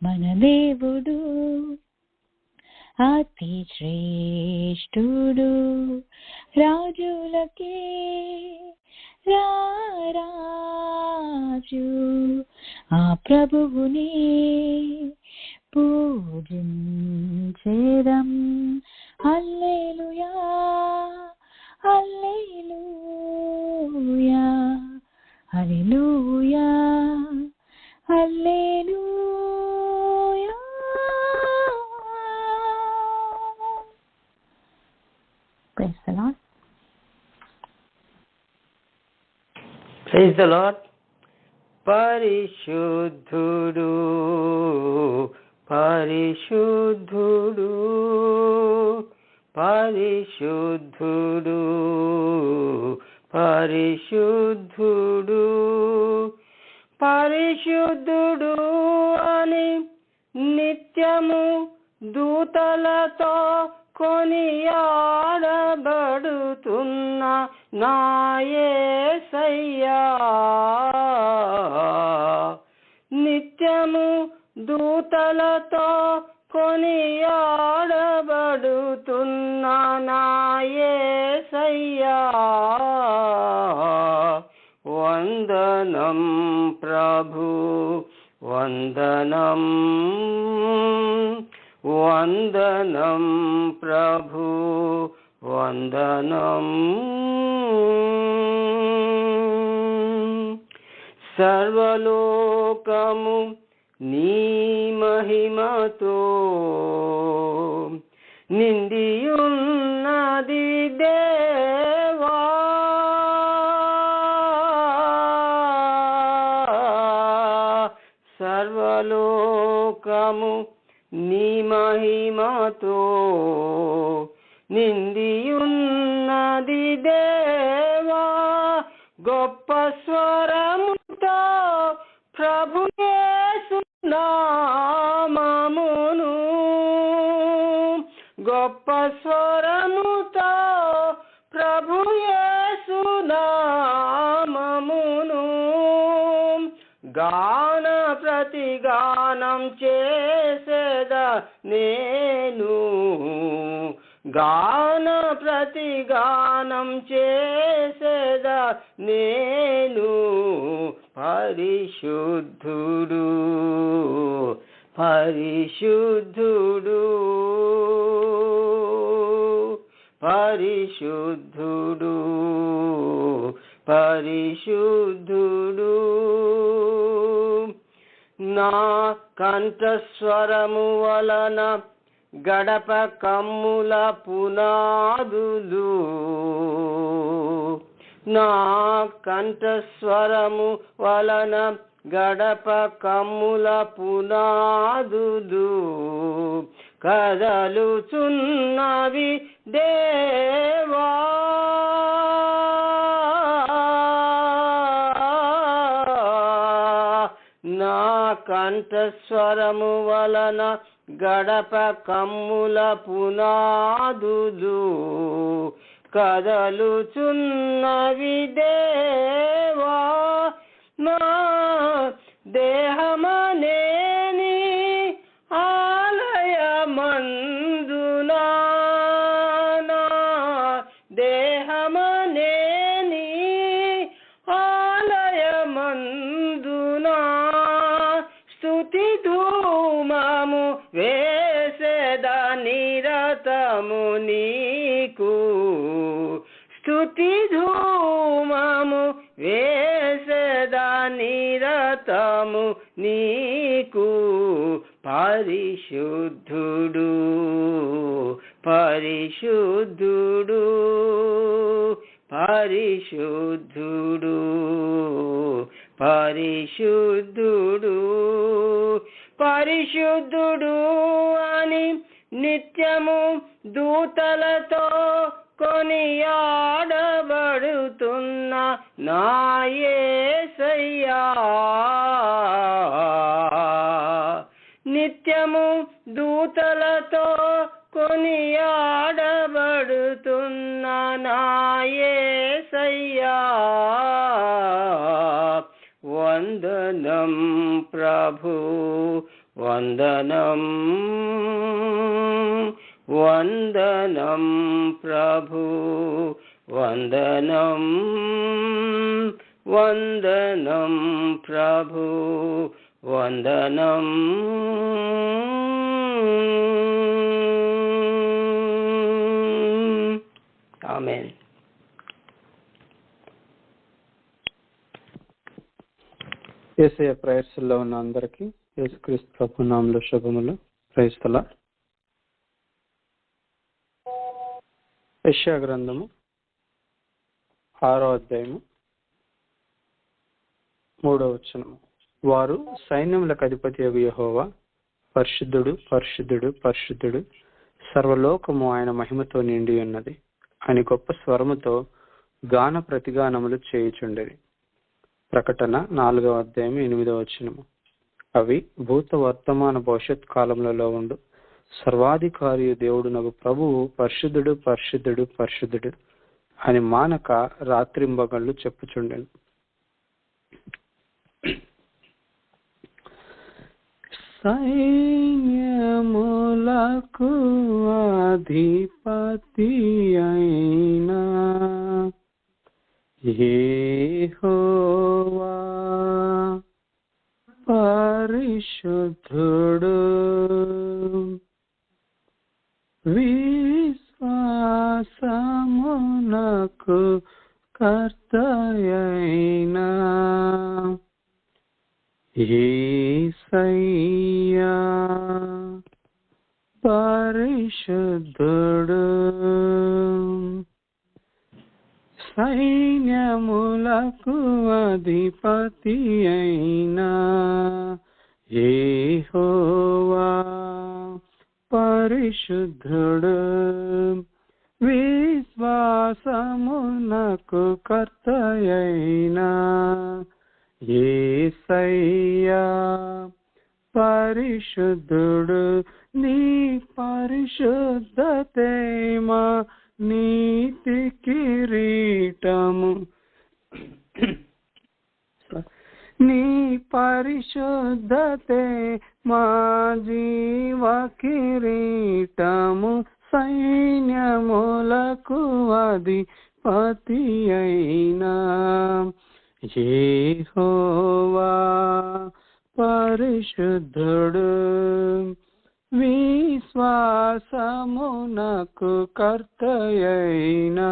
మన దేవుడు అతి శ్రేష్ఠుడు రాజులకే రారాజు ఆ ప్రభువుని పూజించేదం. హల్లెలూయా హల్లెలూయా హల్లెలూయా హల్లెలూయా. Praise the Lord. Praise the Lord. పరిశుద్ధుడు పరిశుద్ధుడు పరిశుద్ధుడు పరిశుద్ధుడు పరిశుద్ధుడు అని నిత్యము దూతలతో కొనియాడబడుతున్న నా యేసయ్యా నిత్యము దూతలతో కొనియాడబడుతున్న నా యేసయ్యా వందనం ప్రభు వందనం వందనం ప్రభు వందనం. సర్వలోకము నీ మహిమతో నిండియున్నది దేవా, సర్వలోకము నీ మహిమతో నిండియున్నది దేవా. గొప్ప స్వరముతో ప్రభు యేసు నామమును, గొప్ప స్వరముతో ప్రభు యేసు నామమును గాన ప్రతిగానం చేసేద నేను, గాన ప్రతిగానం చేసేద నేను. పరిశుద్ధుడు పరిశుద్ధుడు పరిశుద్ధుడు పరిశుద్ధుడు. నా కంఠస్వరము వలన గడప కమ్ముల పునాదులు, నా కంఠస్వరము వలన గడప కమ్ముల పునాదులు కదలుచున్నవి దేవా. నా కంఠస్వరము వలన గడప కమ్ముల పునాదులు కదలుచున్నవి దేవా. నా దేహమనేని ఆలయమందునా, నా దేహమనేని ఆలయమందునా స్తుతి ధూమము వేసేద నిరతము నీకు, స్తుతి ధూమము వేసేద నిరతము నీకు. పరిశుద్ధుడు పరిశుద్ధుడు పరిశుద్ధుడు పరిశుద్ధుడు పరిశుద్ధుడు అని నిత్యము దూతలతో కొనియాడబడుతున్న నా యేసయ్యా, నిత్యము దూతలతో కొనియాడబడుతున్న నా యేసయ్యా. వందనం ప్రభు వందనం, వందనం ప్రభు వందనం, వందనం ప్రభు వందనం. ఆమేన్. యేసయ్య ప్రేయర్స్లో ఉన్న అందరికీ యేసుక్రీస్తు ప్రభు నామములో శుభములు. Praise the Lord. యెషయా గ్రంథము 6వ అధ్యాయము 3వ వచనము. వారు సైన్యములకు అధిపతియగు యెహోవా పరిశుద్ధుడు పరిశుద్ధుడు పరిశుద్ధుడు, సర్వలోకము ఆయన మహిమతో నిండి ఉన్నది అని గొప్ప స్వరముతో గాన ప్రతిగానములు చేయుచుండెవి. ప్రకటన 4వ అధ్యాయం 8వ వచనము. అవి భూత వర్తమాన భవిష్యత్ కాలములలో ఉండు సర్వాధికారి దేవుడునగు ప్రభువు పరిశుద్ధుడు పరిశుద్ధుడు పరిశుద్ధుడు అని మానక రాత్రింబగళ్ళు చెప్పుచుండెను. సైన్యములకు అధిపతి అయినా యెహోవా పరిశుద్ధుడు, విశ్వాసమునకు కర్తయైనా యేసయ్యా పరిశుద్ధుడు సైన్యములకు అధిపతి అయినా యెహోవా పరిశుద్ధుడు విశ్వాసమునకు కర్తయైనా యేసయ్యా పరిశుద్ధుడు నీ పరిశుద్ధతే మా నీతి కిరీటము నీ పరిశుద్ధతే మా జీవ కిరీటము సైన్యములకు అధిపతి అయినా యెహోవా పరిశుద్ధుడు విశ్వాసమునకు కర్తయైనా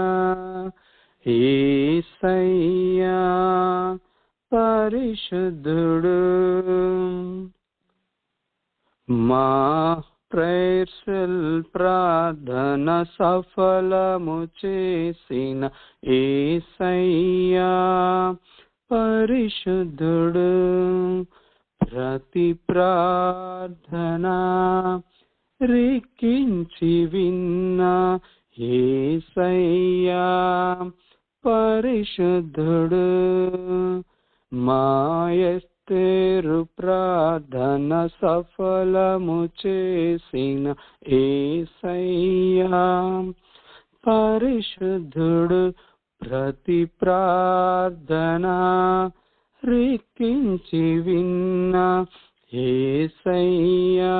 యేసయ్యా పరిశుద్ధుడు మా ప్రేయర్సల్ ప్రార్థన సఫలము చేసిన యేసయ్యా పరిశుద్ధుడు ప్రతి ప్రార్థన రిక్కించి విన్న యేసయ్యా పరిశుద్ధుడు మాయస్తేరు ప్రార్థన సఫలము చేసిన యేసయ్యా పరిశుద్ధుడు ప్రతి ప్రార్థన రిక్కించి విన్న యేసయ్యా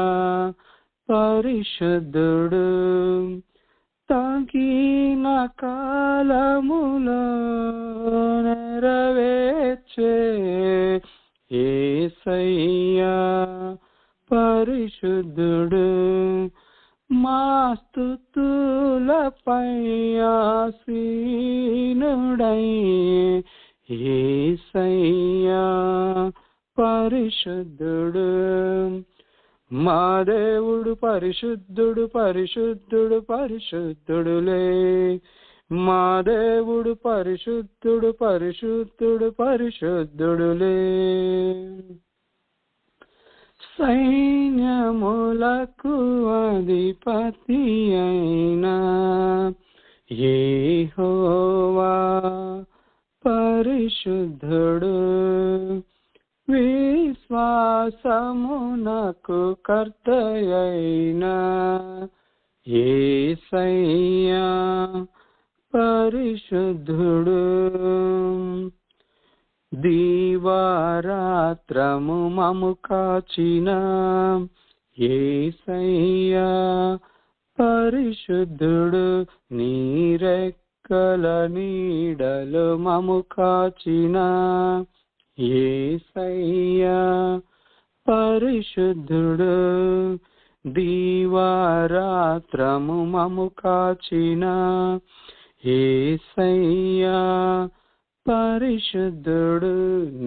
పరిశుద్ధుడు తగిన కాలములో నెరవేర్చే యేసయ్యా పరిశుద్ధుడు మా స్తుతులపై ఆసీనుడై యేసయ్యా పరిశుద్ధుడు మా దేవుడు పరిశుద్ధుడు పరిశుద్ధుడు పరిశుద్ధుడులే మా దేవుడు పరిశుద్ధుడు పరిశుద్ధుడు పరిశుద్ధుడులే సైన్యములకు అధిపతి అయినా యెహోవా పరిశుద్ధుడు విశ్వాసమునకు కర్తయైనా యేసయ్యా పరిశుద్ధుడు దీవారాత్రము మము కాచిన యేసయ్యా పరిశుద్ధుడు నీరెక్కల నీడలు మము కాచిన యేసయ్యా పరిశుద్ధుడు దీవారాత్రము మము కాచిన యేసయ్యా పరిశుద్ధుడు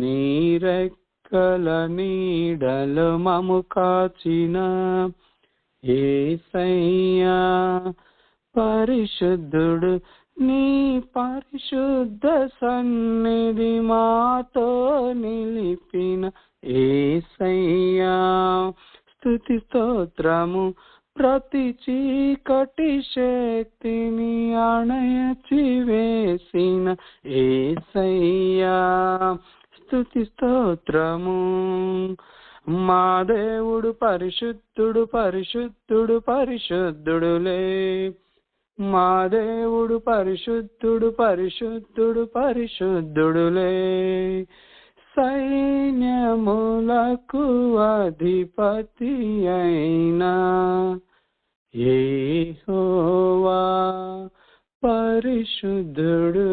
నీరెక్కల నీడలు మము కాచిన యేసయ్యా పరిశుద్ధుడు నీ పరిశుద్ధ సన్నిధి మాతో నిలిపిన యేసయ్యా స్తుతి స్తోత్రము ప్రతి చీకటి శక్తిని అణచి వేసిన యేసయ్యా స్తుతి స్తోత్రము మా దేవుడు పరిశుద్ధుడు పరిశుద్ధుడు పరిశుద్ధుడులే మా దేవుడు పరిశుద్ధుడు పరిశుద్ధుడు పరిశుద్ధుడులే సైన్యములకు అధిపతి అయినా యెహోవా పరిశుద్ధుడు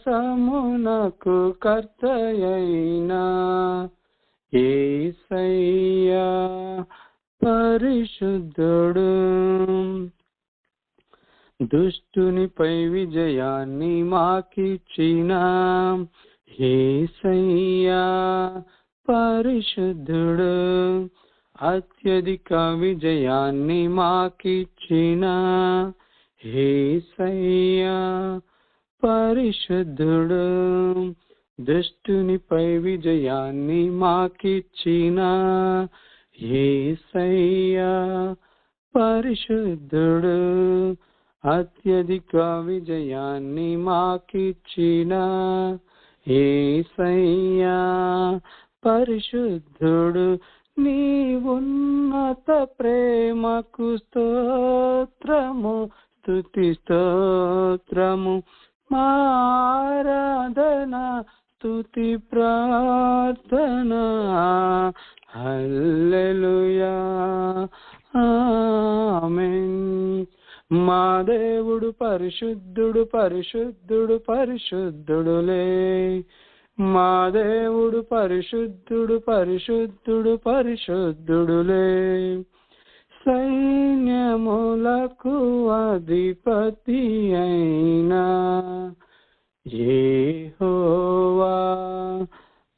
విశ్వాసమునకు కర్తయైనా యేసయ్యా పరిశుద్ధుడు. దుష్టునిపై విజయాన్ని మాకిచ్చిన యేసయ్యా పరిశుద్ధుడు. అత్యధిక విజయాన్ని మాకిచ్చిన యేసయ్యా పరిశుద్ధుడు. దుష్టునిపై విజయాన్ని మాకిచ్చిన యేసయ్యా పరిశుద్ధుడు. అత్యధిక విజయాన్ని మాకిచ్చిన యేసయ్యా పరిశుద్ధుడు. నీ ఉన్నత ప్రేమకు స్తోత్రము, స్తుతి స్తోత్రము, ఆరాధన స్తుతి ప్రార్థన. హల్లెలూయా ఆమేన్. మా దేవుడు పరిశుద్ధుడు, పరిశుద్ధుడు, పరిశుద్ధుడులే. మా దేవుడు పరిశుద్ధుడు, పరిశుద్ధుడు, పరిశుద్ధుడులే. సైన్యములకు అధిపతి అయినా యెహోవా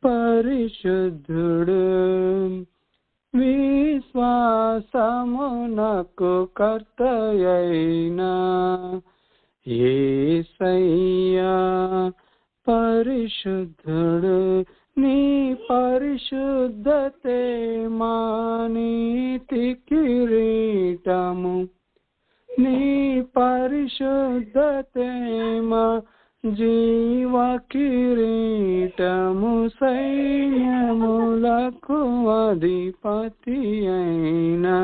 పరిశుద్ధుడు. విశ్వాసమునకు కర్తయైనా యేసయ్యా పరిశుద్ధుడు. నీ పరిశుద్ధతే మా నీతి కిరీటము, నీ పరిశుద్ధతే మా జీవ కిరీటము. సైన్యములకు అధిపతి అయినా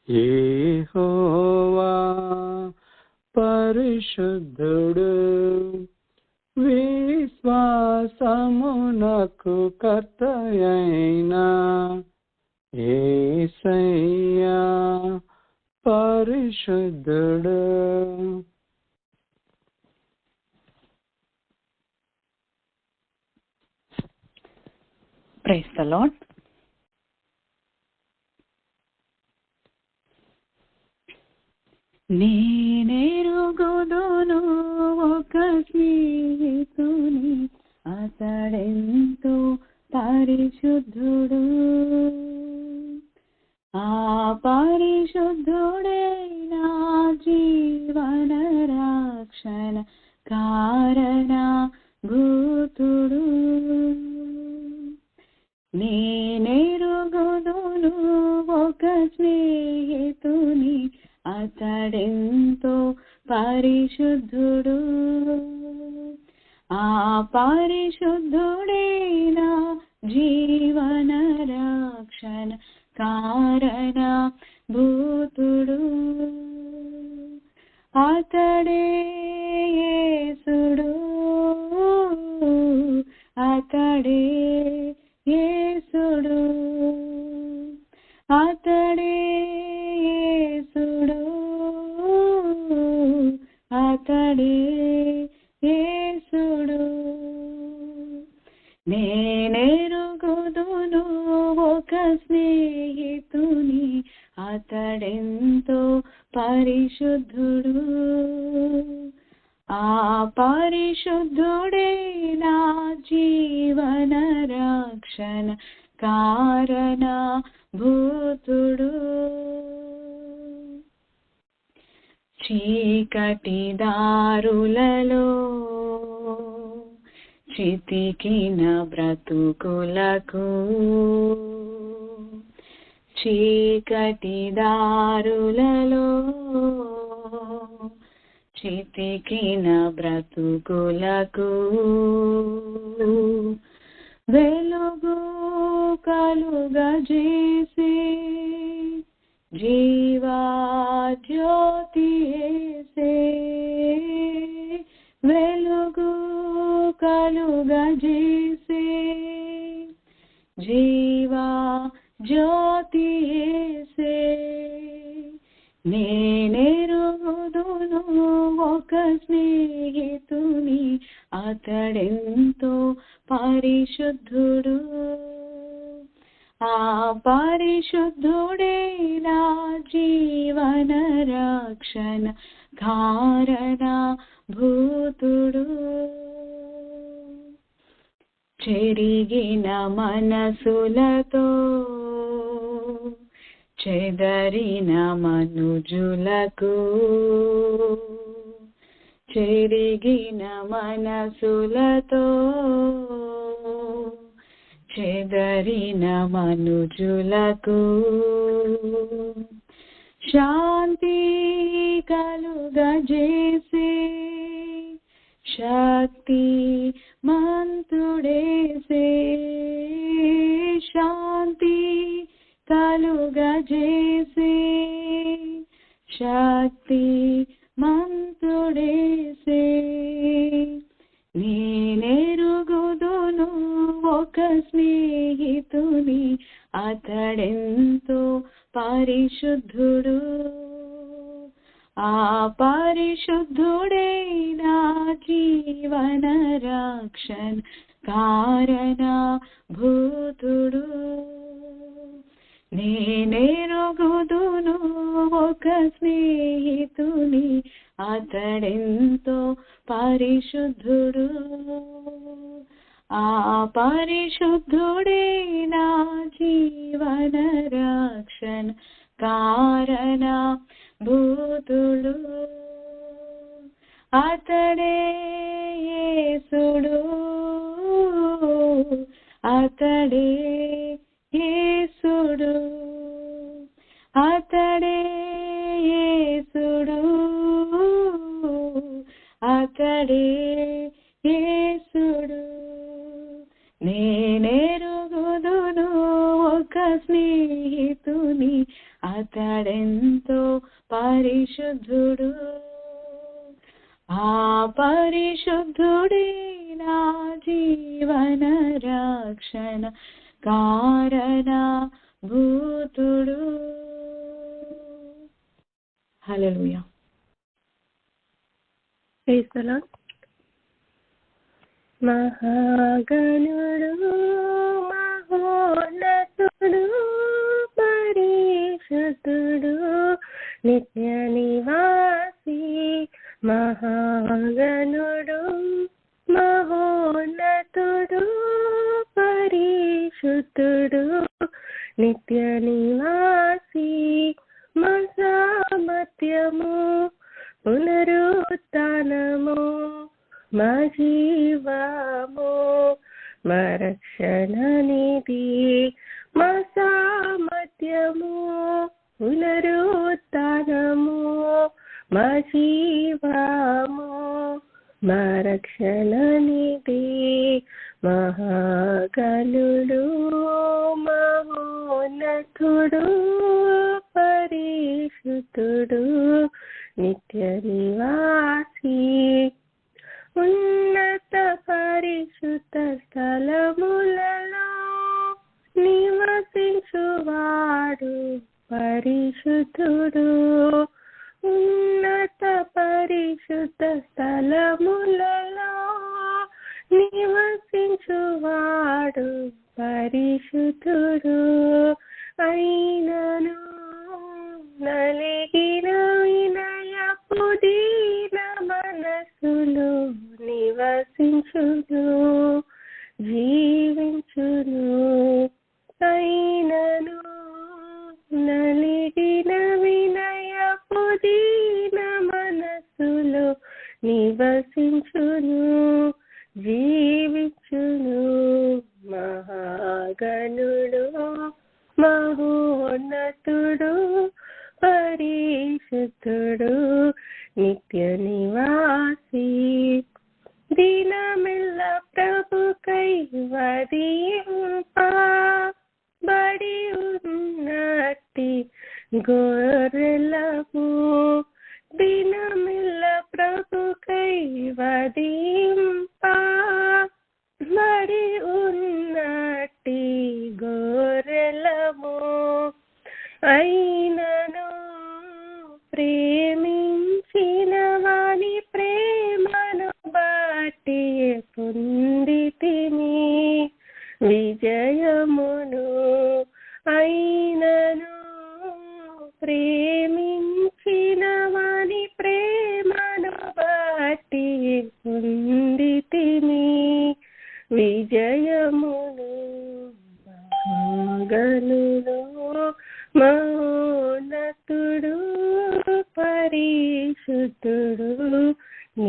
యెహోవా పరిశుద్ధుడు. విశ్వాసమునకు కర్తయైనా యేసయ్యా పరిశుద్ధుడు. Praise the lord. నేనెరుగుదును ఒక స్నేహితుని, అతడెంతో పరిశుద్ధుడు. ఆ పరిశుద్ధుడే నా జీవన రక్షణ కారణ భూతుడు. నేనెరుగుదును ఒక స్నేహితుని, అతడెంతో పరిశుద్ధుడు. ఆ పరిశుద్ధుడే నా జీవన రక్షణ కారణ భూతుడు. అతడే యేసుడు, అతడే యేసుడు, అతడే యేసుడు, అతడే యేసుడు. నేనెరుగుదును ఒక స్నేహితుని, అతడెంతో పరిశుద్ధుడు. ఆ పరిశుద్ధుడే నా జీవన రక్షణ కారణ భూతుడు. చీకటి దారులలో చితికిన బ్రతుకులకు, చీకటి దారులలో చితికిన బ్రతుకులకు వెలుగు కలుగజేసి జీవా జ్యోతి యేసే. వెలుగు కలుగజేసి జీవా జ్యోతి యేసే. నేనెరుగుదును ఒక స్నేహితుని, అతడెంతో పరిశుద్ధుడు. ఆ పరిశుద్ధుడే నా జీవన రక్షణ కారణ భూతుడు. చెరిగిన మనసులతో చెదరిన మనుజులకు, చెరిగిన మనసులతో చెదరిన మనుజులకు శాంతి కలుగజేసే శక్తి మంతుడేసే, శాంతి కలుగజేసే శక్తి మంతుడేసే. నేనెరుగుదును ఒక స్నేహితుని, అతడెంతో పరిశుద్ధుడు. ఆ పరిశుద్ధుడే నా జీవన రక్షణ కారణ భూతుడు. నేనెరుగుదును ఒక స్నేహితుని, అతడెంతో పరిశుద్ధుడు. ఆ పరిశుద్ధుడే నా జీవన రక్షణ కారణ భూతుడు. అతడే యేసుడు, అతడే యేసుడు, అతడే యేసుడు, అతడే యేసుడు. నేనెరుగుదును ఒక స్నేహితుని, అతడెంతో పరిశుద్ధుడు. ఆ పరిశుద్ధుడే నా జీవన రక్షణ కారణ భూతుడు. హల్లెలూయా. Praise the Lord. మహాగణుడు మహోన్నతుడు పరిశుద్ధుడు నిత్య నివాసి. మహాగణుడు మహోన్నతుడు పరిశుద్ధుడు నిత్య నివాసి. మసామత్యము పునరుత్థానము మా జీవము మా రక్షణ నిధి. మా సామర్థ్యము పునరుత్థానము మా జీవము మా రక్షణ నిధి. మహాగణుడు మహోన్నతుడు పరిశుద్ధుడు నిత్య నివాసి. ఉన్నత పరిశుద్ధ స్థలములలో నివసించువాడు పరిశుద్ధుడు. ఉన్నత పరిశుద్ధ స్థలములలో నివసించువాడు పరిశుద్ధుడు. అయినను నలిగిన వినయపు దీన మనసులో నివసించును జీవించును. అయినను నలిగిన వినయపు దీన మనసులో నివసించును జీవించును. మహాగణుడు మహోన్నతుడు పరిశుద్ధుడు నిత్య నివాసి. దినమెల్ల ప్రభుకై వధింపబడి ఉన్నట్టి గొర్రెలము. దినమెల్ల ప్రభుకై వధింపబడి ఉన్నట్టి గొర్రెలము. అయినను ప్రేమించిన వాని ప్రేమను బట్టి పొందితిని విజయమును.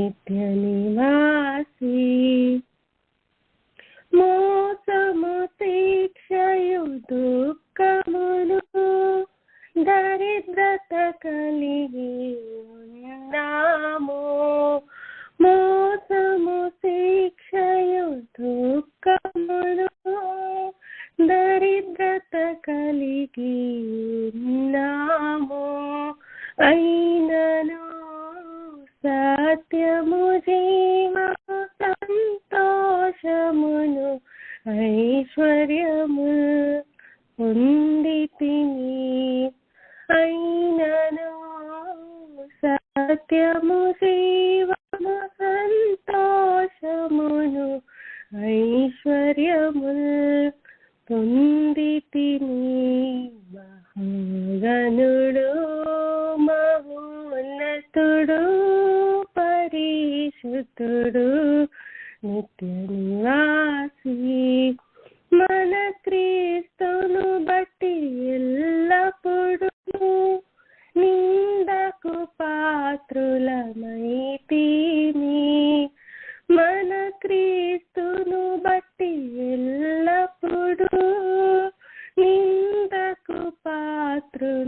నిత్య నివాసి. మోసము శిక్షయు దుఃఖమును దరిద్రత కలిగి ఉన్నాము. మోసము శిక్షయు దుఃఖమును దరిద్రత కలిగి ఉన్నాము. అయినను సత్యము జీవము సంతోషమును ఐశ్వర్యము పొందితిని. అయినను సత్యము జీవము సంతోషమును ఐశ్వర్యము పొందితిని. మహాగణుడు మహోన్నతుడు పరిశుద్ధుడు నిత్య నివాసి. మన క్రీస్తును బట్టి ఎల్లప్పుడూ నిందకు పాత్రులమైతిమి. మన క్రీస్తును బట్టి ఎల్లప్పుడూ నిందకు పాత్రులమైతిమి.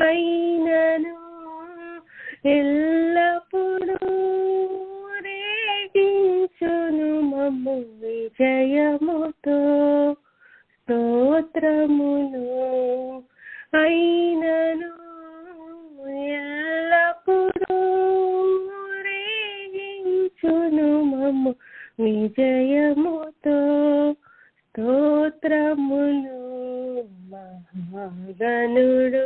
అయినను ఎల్లప్పుడూ రేగించును మమ్ము విజయముతో స్తోత్రములు. అయినను ఎల్లప్పుడూ రేగించును మమ్ము విజయముతో స్తోత్రములు. మహాగణుడు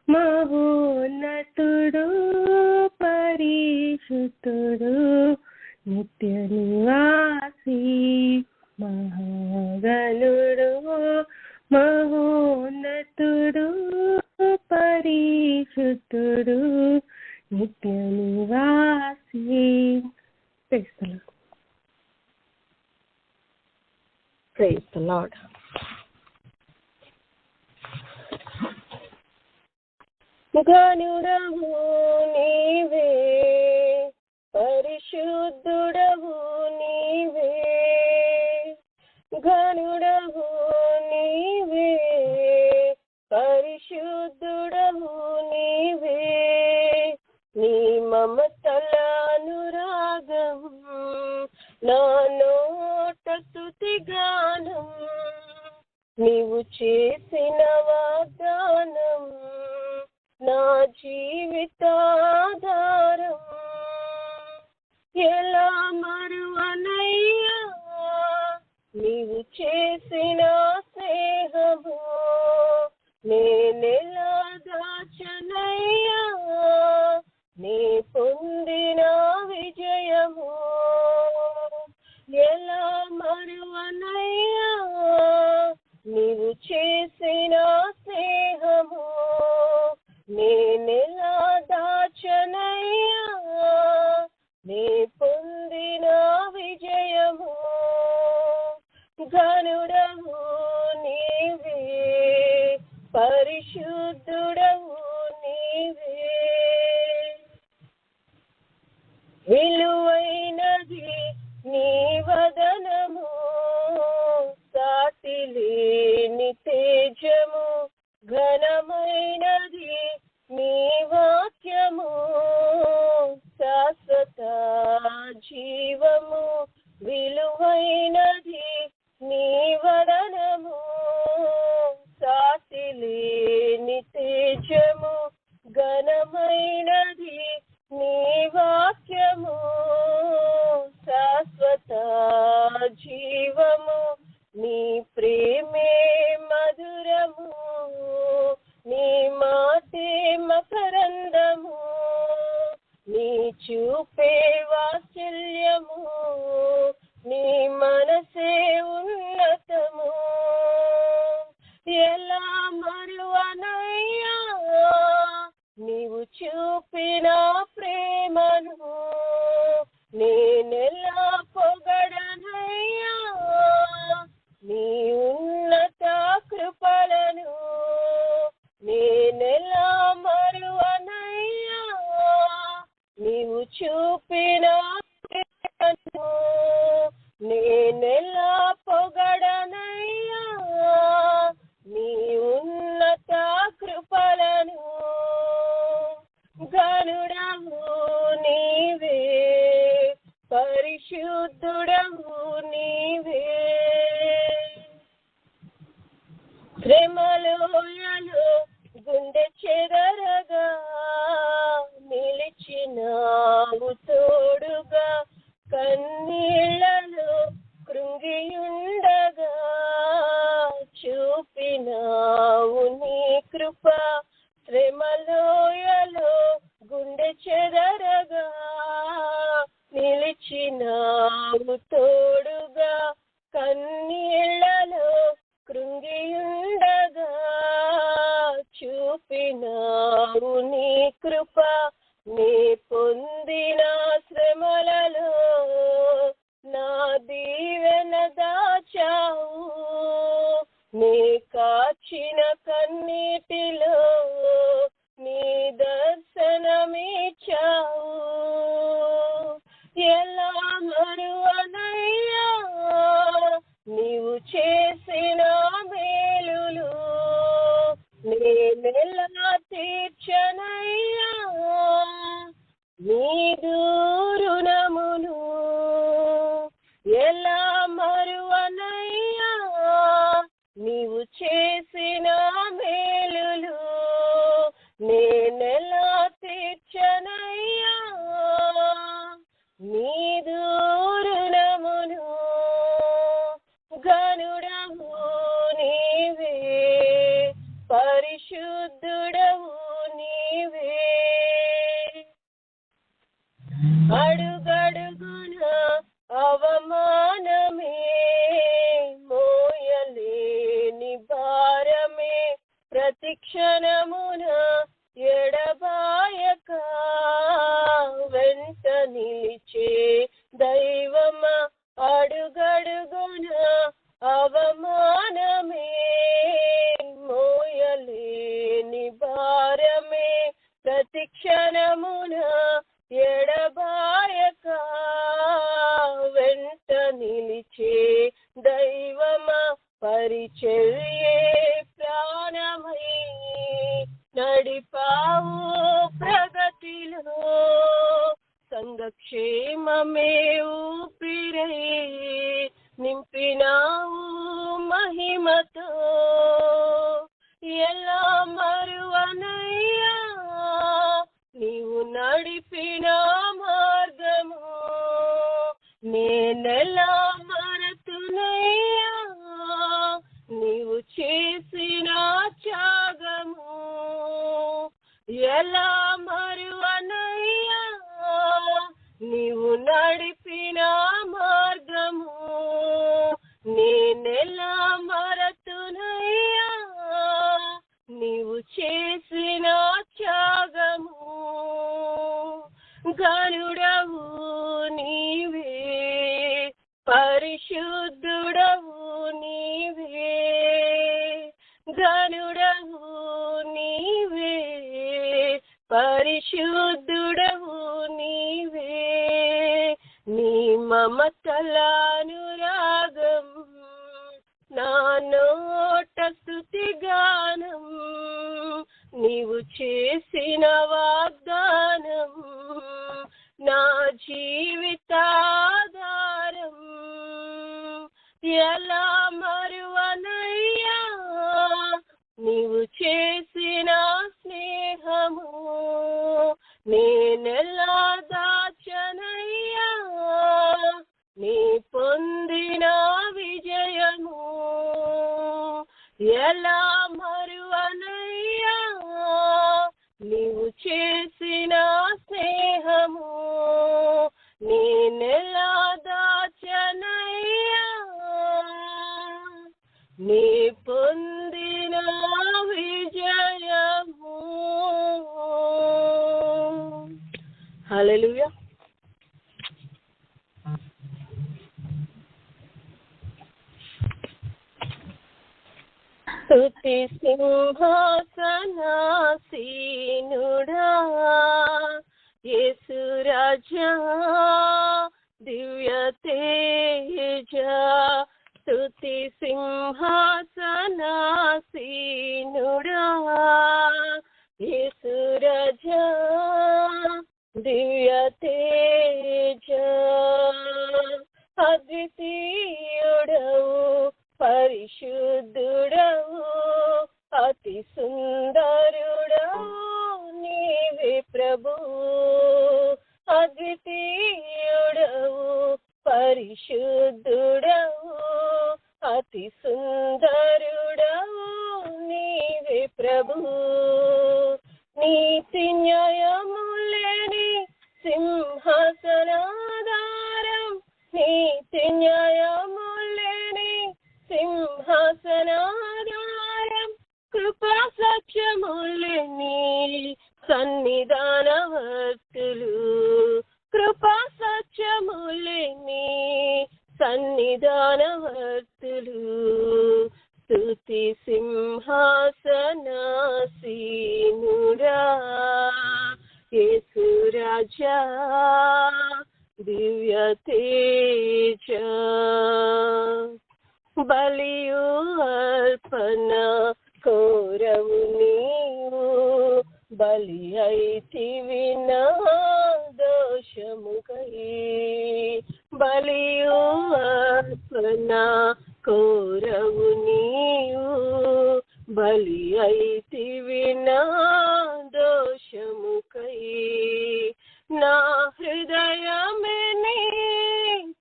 మహోన్నతుడు పరిశుద్ధుడు నిత్య నివాసి. మహాగణుడు మహోన్నతుడు పరిశుద్ధుడు నిత్య నివాసి. Praise the Lord. గణుడవు నీవే, పరిశుద్ధుడవు నీవే. గణుడవు నీవే, పరిశుద్ధుడవు నీవే. నీ మమతల అనురాగం నా నోట స్తుతి గానం. నీవు చేసిన వాగ్దానం నా జీవితాధారం. ఎలా మరువనయ్యా నీవు చేసిన స్నేహము. నేనెలా దాచనయ్యా నీ పొందిన విజయము. ఎలా మరువనయ్యా నీవు చేసిన స్నేహము. నేనెలా దాచనయ్యా నీ పొందిన విజయము. ఘనుడవు నీవే, పరిశుద్ధుడవు నీవే. విలువైనది నీ వదనము, సాటిలేని తేజము. ఘనమైనది నీ వాక్యము, శాశ్వత జీవము. విలువైనది నీ వదనము, సాటిలేని తేజము. ఘనమైనది నీ వాక్యము, శాశ్వత జీవము. నీ ప్రేమే మధురము, నీ మాటే మకరందము. నీ చూపే వాత్సల్యము, నీ మనసే ఉన్నతము. ఎలా మరువనయ్యా నీవు చూపిన ప్రేమను. నేనెలా పొగడనయ్యా నీ ఉన్నత కృపలను. నేనెలా మరువనయ్యా చూపిన ప్రేమను నేనెలా పొగడనయ్యా, నీ ఉన్నత కృపలను. గనుడవు నీవే, పరిశుద్ధుడవు నీవే. శ్రమలోయలో గుండె చెదరగా నిలిచినావు తోడుగా, కన్నీళ్లలో కృంగియుండగా చూపినావు నీ కృప. శ్రమలోయలో గుండె చెదరగా నిలిచినావు తోడుగా, కన్నీళ్లలో కృంగియుండగా చూపినావు నీ కృప. నీ పొందిన శ్రమలలో నా దీవెన దాచావు, నీ కాచిన కన్నీటిలో నీ దర్శనమిచ్చావు. ఎలా మరువనయ్యా నీవు చేసిన మేలులు, నేనెలా తీర్చనయ్యా నీదు రుణమును. ఎలా మరువనయ్యా నీవు చేసిన మేలులు, నేనెలా తీర్చనయ్యా నీదు రుణమును. గనుడవు నీవే, పరిశుద్ధుడవు నీవే. అడుగడుగున అవమానమే, మోయలేని భారమే, ప్రతి క్షణమున ఎడబాయక వెంట నిలిచే దైవమా. అడుగడుగున అవమానమే, మోయలేని భారమే, ప్రతి క్షణమున ఎడబాయక వెంట నిలిచే దైవమా. పరిచర్యే ప్రాణమై నడిపావు ప్రగతిలో, సంఘక్షేమమే ఊపిరై నింపినావు మహిమతో. ఎలా మరువనయ్యా నీవు నడిపిన మార్గము, నేనెలా మరతునయ్యా నీవు చేసిన త్యాగము. ఎలా మరువనయ్యా నీవు నడిపిన మార్గము, నేనెలా మరతునయ్యా నీవు చేసిన త్యాగము. గనుడవు నీవే, పరిశుద్ధుడవు నీవే. గనుడవు నీవే, పరిశుద్ధుడవు నీవే. నీ మమతలానురాగం నా నోట స్తుతి గానం, నీవు చేసిన వాగ్దానం నా జీవితాధారం. ఎలా మరువనయ్యా నీవు చేసిన స్నేహము, నేనెలా దాచనయ్యా నీ పొందిన విజయము. ఎలా మరువనయ్యా నీవు చేసిన స్నేహము, నేనెలా దాచనయ్యా నీ పొందిన విజయము. హల్లెలూయా. స్తుతి సింహాసనాసీనుడా యేసు రాజా దివ్య తేజ స్తుతి సింహాసనాసీనుడా యేసు రాజా దివ్య తేజ అద్వితీయుడవు పరిశుద్ధుడవు అతి సుందరుడవు నీవే ప్రభు అద్వితీయుడవు పరిశుద్ధుడవు అతి సుందరుడవు నీవే ప్రభు నీతి న్యాయములేని సింహాసనాధారం నీతి న్యాయములేని సింహాసనాధారం కృపా సత్యములేని సన్నిధానవర్తులు కృపా సత్యములేని సన్నిధానవర్తులు స్తుతి సింహాసనాసీనుడా యేసు రాజా దివ్య తేజ బలియు అర్పణ కోరవు నీవు బలి అయితివి నా దోషముకై బలియు అర్పణ కోరవు నీవు బలి అయితివి నా దోషముకై నా హృదయమే నీ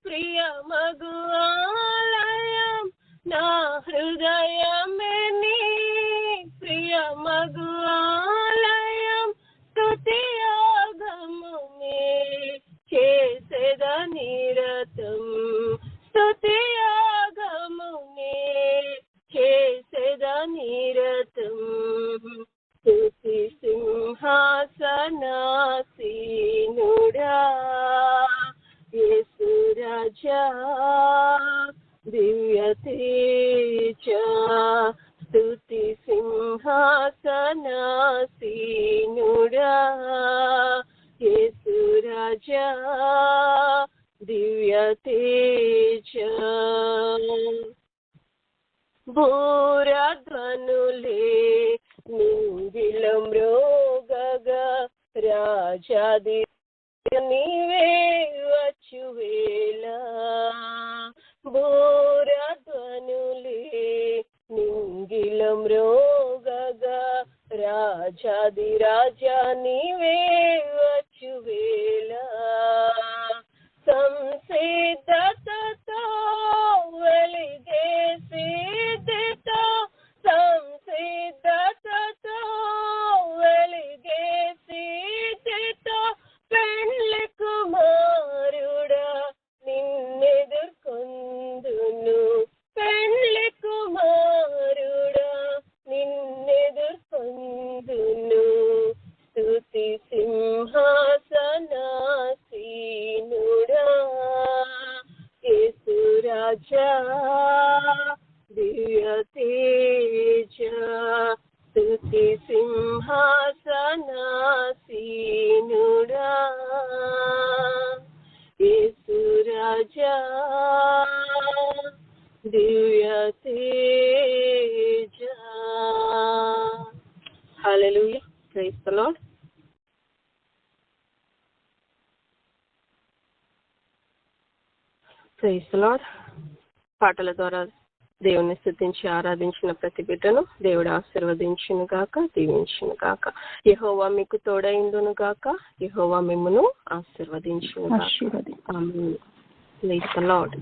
ప్రియమగు ఆలయం నా హృదయమే నీ ప్రియమగు ఆలయం స్తుతియాగమునే చేసేద నిరతం స్తుతియాగమునే చేసేద నిరతం స్తుతి సింహాసనాసీనుడా యేసు రాజా దివ్య తేజ స్తుతి సింహాసనాసీనుడా యేసు రాజా దివ్య తేజ భూరధ్వనులే నింగిల మ్రోగగా రాజాది నీవే వచ్చువేళ భూరధ్వనులే నింగిల మ్రోగగా రాజాది రాజా నీవే వచ్చువేళ సంసిద్ధతతో వెలిగే సిద్ధితో సంసిద్ధతతో వెలిగే సిద్ధితో పెళ్లి కుమారుడా నిన్నెదుర్కొందును పెళ్లి కుమారుడా నిన్నెదుర్కొందును స్తుతి సింహాసనాసీనుడా యేసు రాజా దివ్య తేజ స్తుతి సింహాసనాసీనుడా యేసు రాజా దివ్య తేజ హల్లెలూయా praise the Lord praise the Lord పాటల ద్వారా దేవుని స్తుతించి ఆరాధించిన ప్రతి బిడ్డను దేవుడు ఆశీర్వదించును గాక దీవించును గాక యెహోవా మీకు తోడైందును గాక యెహోవా మిమ్మును ఆశీర్వదించును గాక ఆమేన్ ప్రైజ్ ది లార్డ్